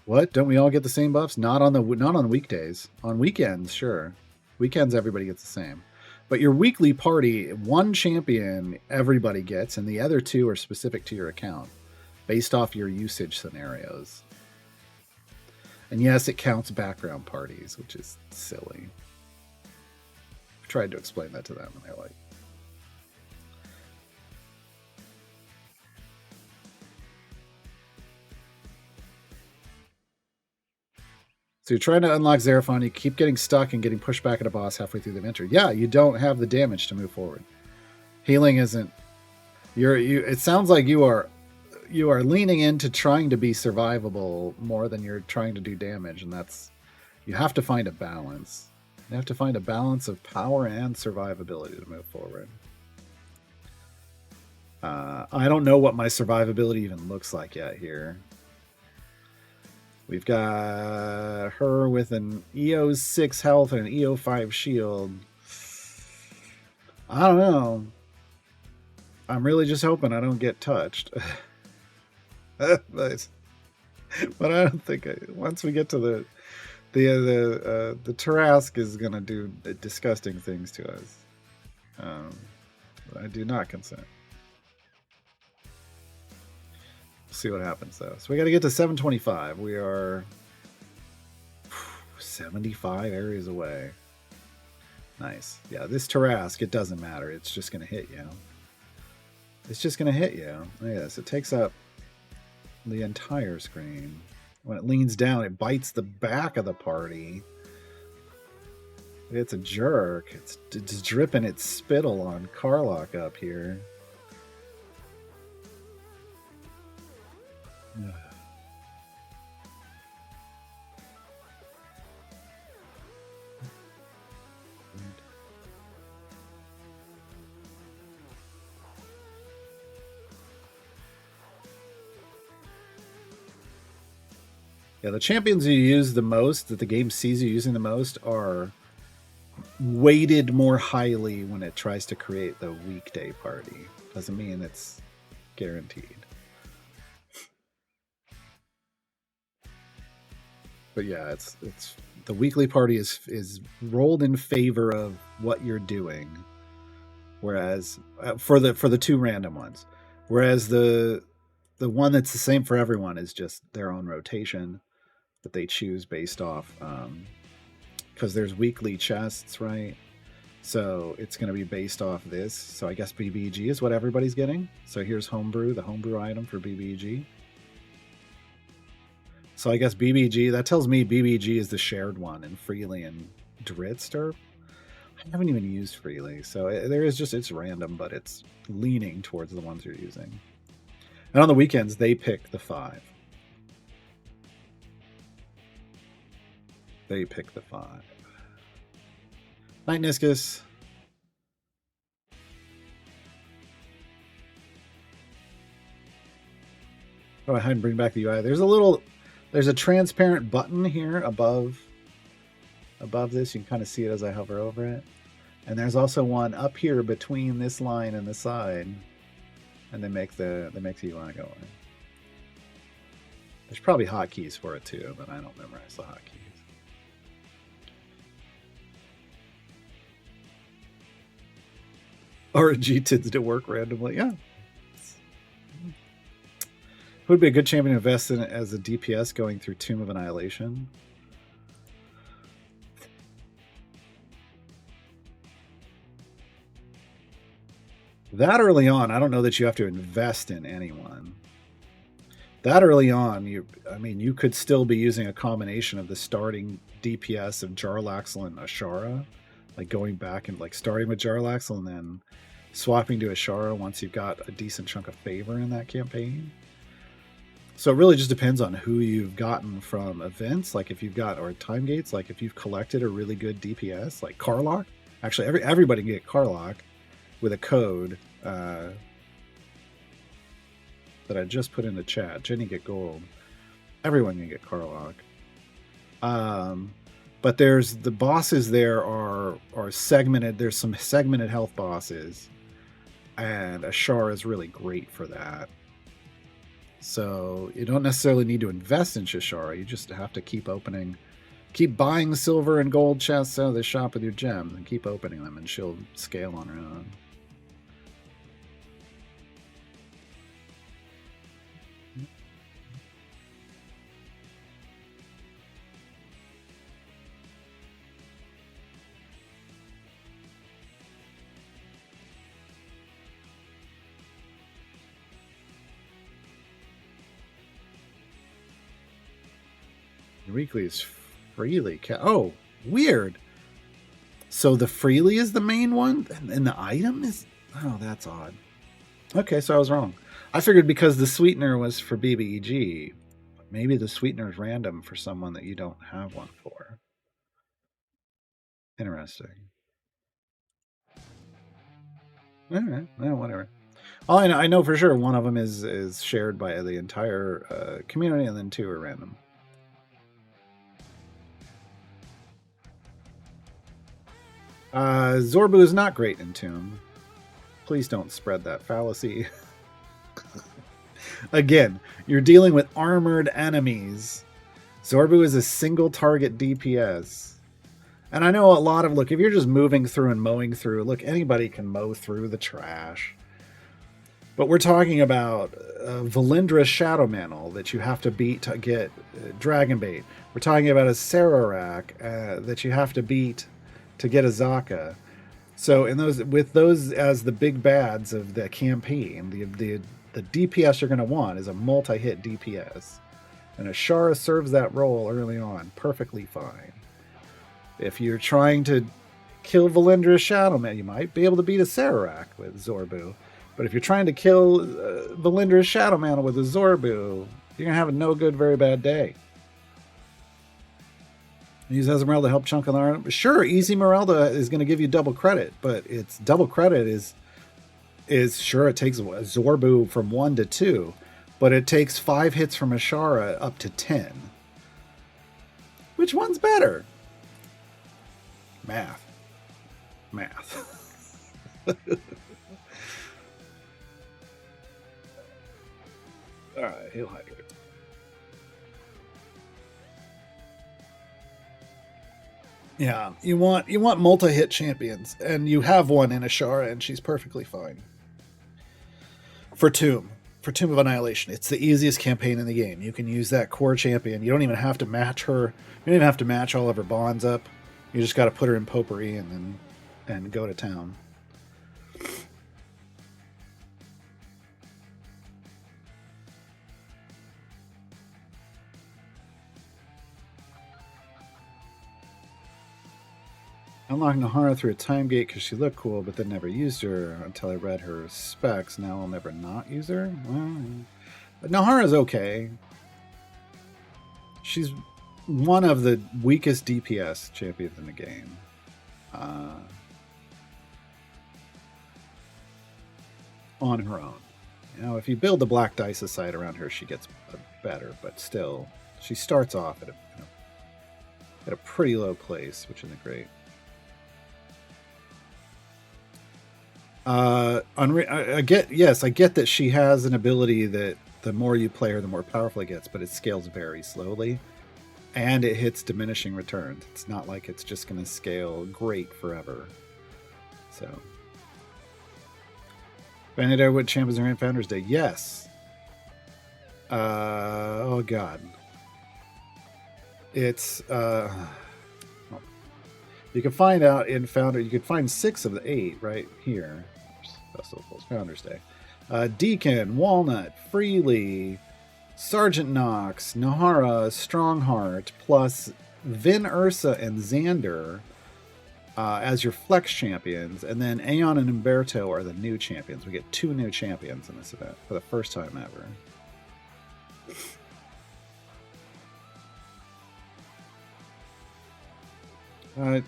What? Don't we all get the same buffs? Not on weekdays. On weekends, sure. Weekends, everybody gets the same. But your weekly party, one champion everybody gets, and the other 2 are specific to your account, based off your usage scenarios. And yes, it counts background parties, which is silly. I tried to explain that to them, and they're like, so you're trying to unlock Xerophon, you keep getting stuck and getting pushed back at a boss halfway through the adventure. Yeah, you don't have the damage to move forward. Healing isn't. It sounds like you are leaning into trying to be survivable more than you're trying to do damage, and you have to find a balance. You have to find a balance of power and survivability to move forward. I don't know what my survivability even looks like yet here. We've got her with an EO 6 health and an EO 5 shield. I don't know. I'm really just hoping I don't get touched. but I don't think once we get to the Tarask is gonna do disgusting things to us. I do not consent. See what happens though. So we got to get to 725. We are 75 areas away. Nice. Yeah, this Tarask, it doesn't matter. It's just going to hit you. It's just going to hit you. Look at this. It takes up the entire screen. When it leans down, it bites the back of the party. It's a jerk. It's dripping its spittle on Karlach up here. Yeah, the champions you use the most, that the game sees you using the most, are weighted more highly when it tries to create the weekday party. Doesn't mean it's guaranteed. But yeah, it's the weekly party is rolled in favor of what you're doing, whereas for the two random ones, whereas the one that's the same for everyone is just their own rotation that they choose based off, because there's weekly chests, right? So it's going to be based off this. So I guess BBG is what everybody's getting. So here's homebrew, the homebrew item for BBG. So I guess BBG, that tells me BBG is the shared one, and Freely and Dritz are, I haven't even used Freely. So there is just, it's random, but it's leaning towards the ones you're using. And on the weekends, they pick the 5. They pick the 5. Night Niscus. Go ahead and bring back the UI. There's a transparent button here above this. You can kind of see it as I hover over it. And there's also one up here between this line and the side. And they make the UI go away. There's probably hotkeys for it too, but I don't memorize the hotkeys. RNG tends to work randomly. Yeah. Would be a good champion to invest in as a DPS going through Tomb of Annihilation. That early on, I don't know that you have to invest in anyone. That early on, you could still be using a combination of the starting DPS of Jarlaxle and Ashara, like going back and like starting with Jarlaxle and then swapping to Ashara once you've got a decent chunk of favor in that campaign. So it really just depends on who you've gotten from events, like if you've got, or time gates, like if you've collected a really good DPS, like Karlach. Actually, everybody can get Karlach with a code that I just put in the chat. Jenny get gold. Everyone can get Karlach. But there's the bosses there are segmented. There's some segmented health bosses, and Ashara is really great for that. So you don't necessarily need to invest in Shishara. You just have to keep buying silver and gold chests out of the shop with your gems and keep opening them, and she'll scale on her own. Weekly is Freely. Oh, weird. So the Freely is the main one, and the item is... Oh, that's odd. Okay, so I was wrong. I figured because the sweetener was for BBEG, maybe the sweetener is random for someone that you don't have one for. Interesting. All right, well, whatever. Oh, I know for sure one of them is shared by the entire community, and then 2 are random. Zorbu is not great in Tomb. Please don't spread that fallacy. Again, you're dealing with armored enemies. Zorbu is a single target DPS. And I know a lot of, look, if you're just moving through and mowing through, look, anybody can mow through the trash. But we're talking about Valindra's Shadow Mantle that you have to beat to get Dragonbait. We're talking about a Sararak that you have to beat to get a Zaka. So with those as the big bads of the campaign, the DPS you're going to want is a multi-hit DPS. And Ashara serves that role early on perfectly fine. If you're trying to kill Valindra's Shadowman, you might be able to beat a Sararak with Zorbu. But if you're trying to kill Valindra's Shadowman with a Zorbu, you're going to have a no good, very bad day. Use Esmeralda to help chunk on the arm. Sure, easy Merelda is going to give you double credit, but its double credit is sure, it takes Zorbu from 1 to 2, but it takes 5 hits from Ashara up to 10. Which one's better? Math. All right, he'll hydrate. Yeah, you want multi-hit champions, and you have one in Ashara, and she's perfectly fine. For Tomb of Annihilation, it's the easiest campaign in the game. You can use that core champion. You don't even have to match her. You don't even have to match all of her bonds up. You just got to put her in potpourri and go to town. Unlocked Nahara through a time gate because she looked cool, but then never used her until I read her specs. Now I'll never not use her? Well, Nahara's okay. She's one of the weakest DPS champions in the game. On her own. You know, if you build the Black Dice side around her, she gets better, but still, she starts off at a pretty low place, which isn't great. I get that she has an ability that the more you play her, the more powerful it gets, but it scales very slowly, and it hits diminishing returns. It's not like it's just going to scale great forever. So, Bandit Airwood Champions are in Founders Day. Yes. Oh God. It's you can find out in Founder. You can find 6 of the 8 right here. Festivals, Founders Day. Deacon, Walnut, Freely, Sergeant Knox, Nahara, Strongheart, plus Vin Ursa and Xander as your flex champions, and then Aeon and Umberto are the new champions. We get 2 new champions in this event for the first time ever.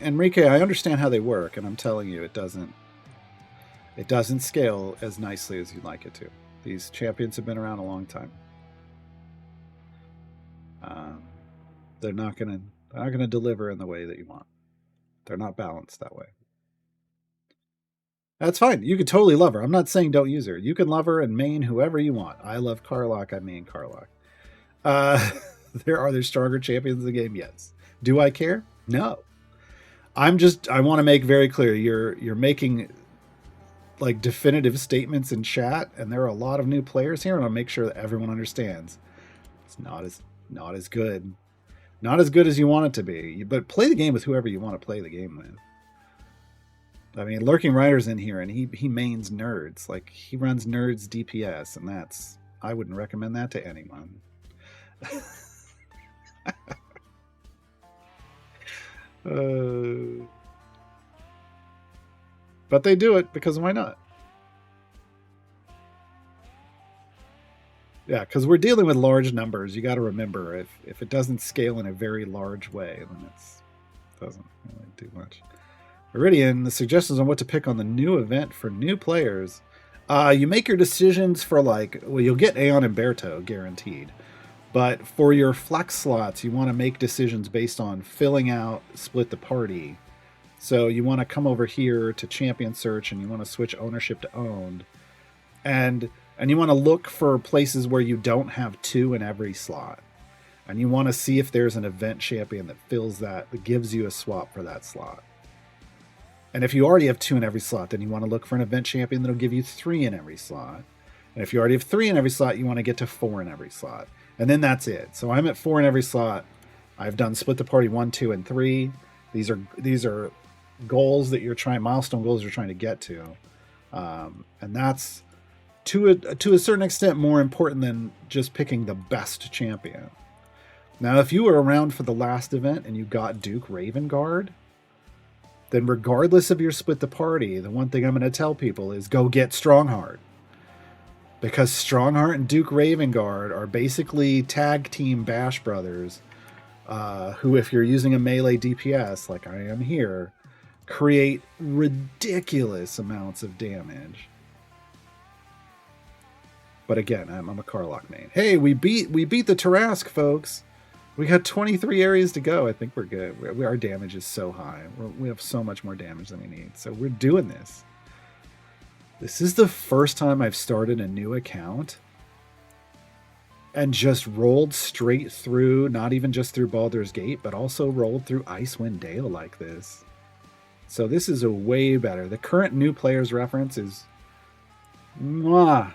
Enrique, I understand how they work, and I'm telling you, it doesn't scale as nicely as you'd like it to. These champions have been around a long time. They're not gonna deliver in the way that you want. They're not balanced that way. That's fine. You could totally love her. I'm not saying don't use her. You can love her and main whoever you want. I love Karlach. I main Karlach. Are there stronger champions in the game? Yes. Do I care? No. I want to make very clear you're making like definitive statements in chat, and there are a lot of new players here, and I'll make sure that everyone understands it's not as good. Not as good as you want it to be, but play the game with whoever you want to play the game with. I mean, Lurking Rider's in here, and he mains nerds. Like, he runs nerds DPS, and I wouldn't recommend that to anyone. But they do it because why not? Yeah, because we're dealing with large numbers. You got to remember, if it doesn't scale in a very large way, then it doesn't really do much. Iridian, the suggestions on what to pick on the new event for new players. You make your decisions for you'll get Aeon and Berto guaranteed. But for your flex slots, you want to make decisions based on filling out Split the Party. So you want to come over here to Champion Search, and you want to switch ownership to owned. And you want to look for places where you don't have 2 in every slot. And you want to see if there's an event champion that fills that gives you a swap for that slot. And if you already have 2 in every slot, then you want to look for an event champion that'll give you 3 in every slot. And if you already have 3 in every slot, you want to get to 4 in every slot. And then that's it. So I'm at 4 in every slot. I've done Split the Party 1, 2, and 3. These are goals that you're trying, milestone goals you're trying to get to, and that's to a certain extent more important than just picking the best champion. Now, if you were around for the last event and you got Duke Ravengard, then regardless of your split the party, the one thing I'm going to tell people is go get Strongheart. Because Strongheart and Duke Ravengard are basically tag team Bash Brothers, who, if you're using a melee DPS like I am here, create ridiculous amounts of damage. But again, I'm a Karlach main. Hey, we beat the Tarask, folks. We got 23 areas to go. I think we're good. Our damage is so high. We have so much more damage than we need. So we're doing this. This is the first time I've started a new account and just rolled straight through, not even just through Baldur's Gate, but also rolled through Icewind Dale like this. So this is a way better. The current new players reference is... Mwah!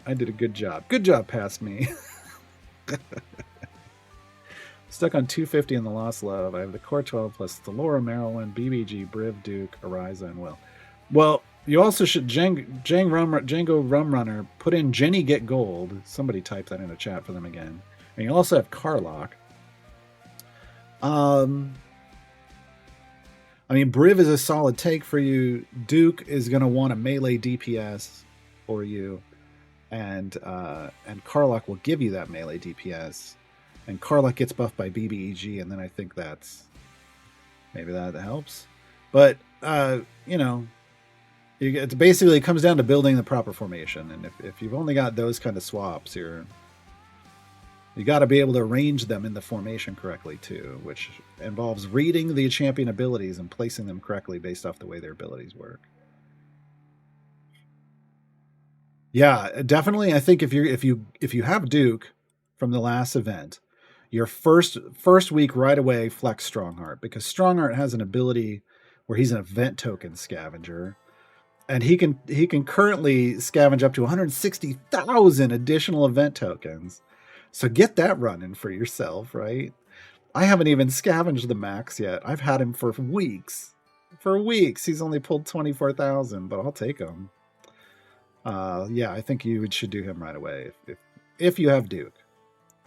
I did a good job. Good job past me. Stuck on 250 in the Lost Love. I have the Core 12 plus the Laura Marilyn, BBG, Briv, Duke, Ariza, and Will. Well, you also should Django Rumrunner put in Jenny Get Gold. Somebody type that in a chat for them again. And you also have Karlach. I mean, Briv is a solid take for you. Duke is going to want a melee DPS for you. And Karlach will give you that melee DPS. And Karlach gets buffed by BBEG, and then I think maybe that helps. But, it basically comes down to building the proper formation. And if you've only got those kind of swaps, you got to be able to arrange them in the formation correctly, too, which involves reading the champion abilities and placing them correctly based off the way their abilities work. Yeah, definitely. I think if you have Duke from the last event, your first week right away flex Strongheart, because Strongheart has an ability where he's an event token scavenger, and he can currently scavenge up to 160,000 additional event tokens. So get that running for yourself, right? I haven't even scavenged the max yet. I've had him for weeks. For weeks, he's only pulled 24,000, but I'll take him. Yeah, I think you should do him right away if you have Duke.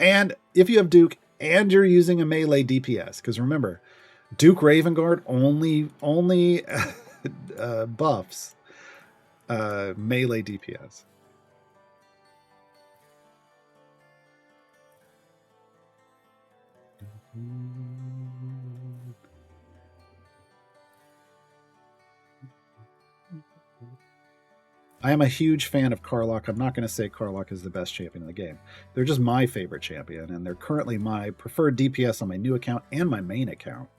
And if you have Duke and you're using a melee DPS, because remember, Duke Ravengard only buffs melee DPS. I am a huge fan of Karlach. I'm not going to say Karlach is the best champion in the game. They're just my favorite champion, and they're currently my preferred DPS on my new account and my main account.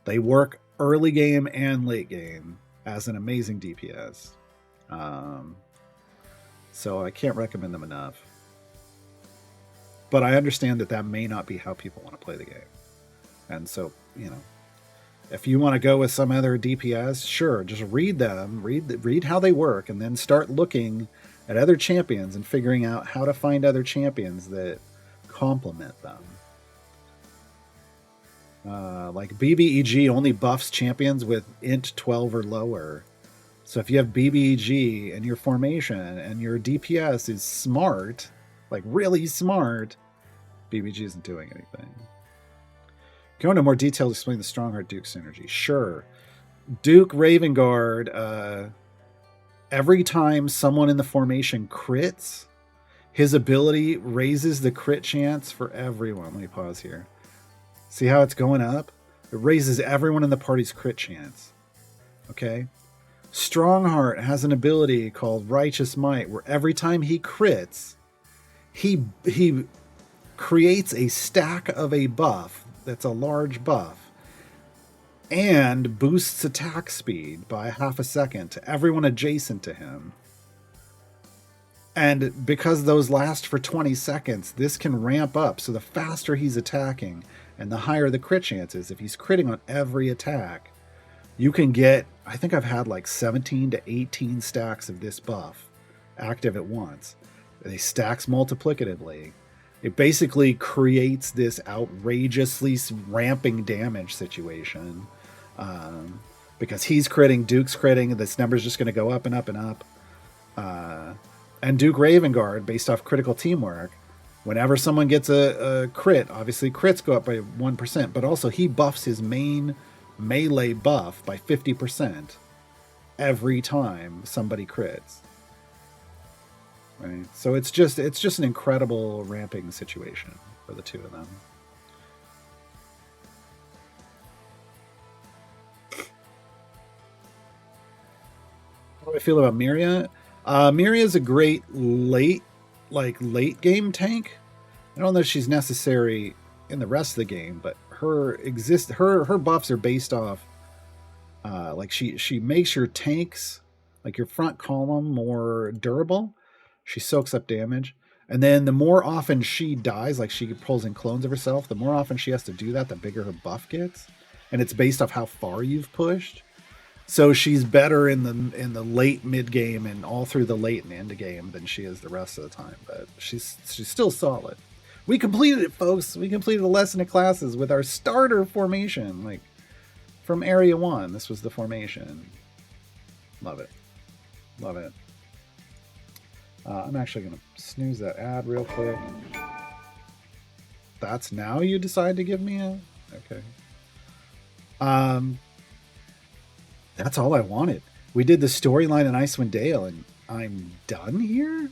They work early game and late game as an amazing DPS. So I can't recommend them enough. But I understand that may not be how people want to play the game. And so, if you want to go with some other DPS, sure, just read them, read how they work, and then start looking at other champions and figuring out how to find other champions that complement them. Like BBEG only buffs champions with int 12 or lower. So if you have BBEG in your formation and your DPS is smart, like really smart, BBG isn't doing anything. Go into more detail to explain the Strongheart Duke synergy. Sure. Duke Ravengard, every time someone in the formation crits, his ability raises the crit chance for everyone. Let me pause here. See how it's going up? It raises everyone in the party's crit chance. Okay? Strongheart has an ability called Righteous Might, where every time he crits, he creates a stack of a buff that's a large buff and boosts attack speed by half a second to everyone adjacent to him. And because those last for 20 seconds, this can ramp up. So the faster he's attacking and the higher the crit chances, if he's critting on every attack, you can get, I think I've had like 17 to 18 stacks of this buff active at once. They stacks multiplicatively. It basically creates this outrageously ramping damage situation. because he's critting, Duke's critting. This number's just going to go up and up and up. And Duke Ravengard, based off critical teamwork, whenever someone gets a crit, obviously crits go up by 1%, but also he buffs his main melee buff by 50% every time somebody crits. Right? So it's just an incredible ramping situation for the two of them. How do I feel about Miria? Miria is a great late game tank. I don't know if she's necessary in the rest of the game, but her buffs are based off like she makes your tanks, like your front column, more durable. She soaks up damage. And then the more often she dies, like she pulls in clones of herself, the more often she has to do that, the bigger her buff gets. And it's based off how far you've pushed. So she's better in the late mid game and all through the late and end game than she is the rest of the time. But she's still solid. We completed it, folks. We completed a lesson of classes with our starter formation, like from Area 1. This was the formation. Love it. Love it. I'm actually going to snooze that ad real quick. That's now you decide to give me a... Okay. That's all I wanted. We did the storyline in Icewind Dale, and I'm done here?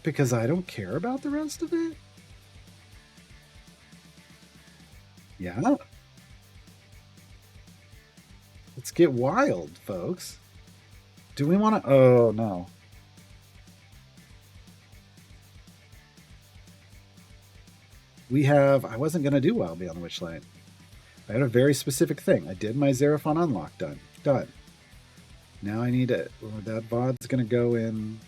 Because I don't care about the rest of it? Yeah. Let's get wild, folks. Do we want to... Oh, no. We have... I wasn't going to do Wild Beyond the Witchlight. I had a very specific thing. I did my Xerophon unlock. Done. Done. Now I need it. That VOD's going to go in...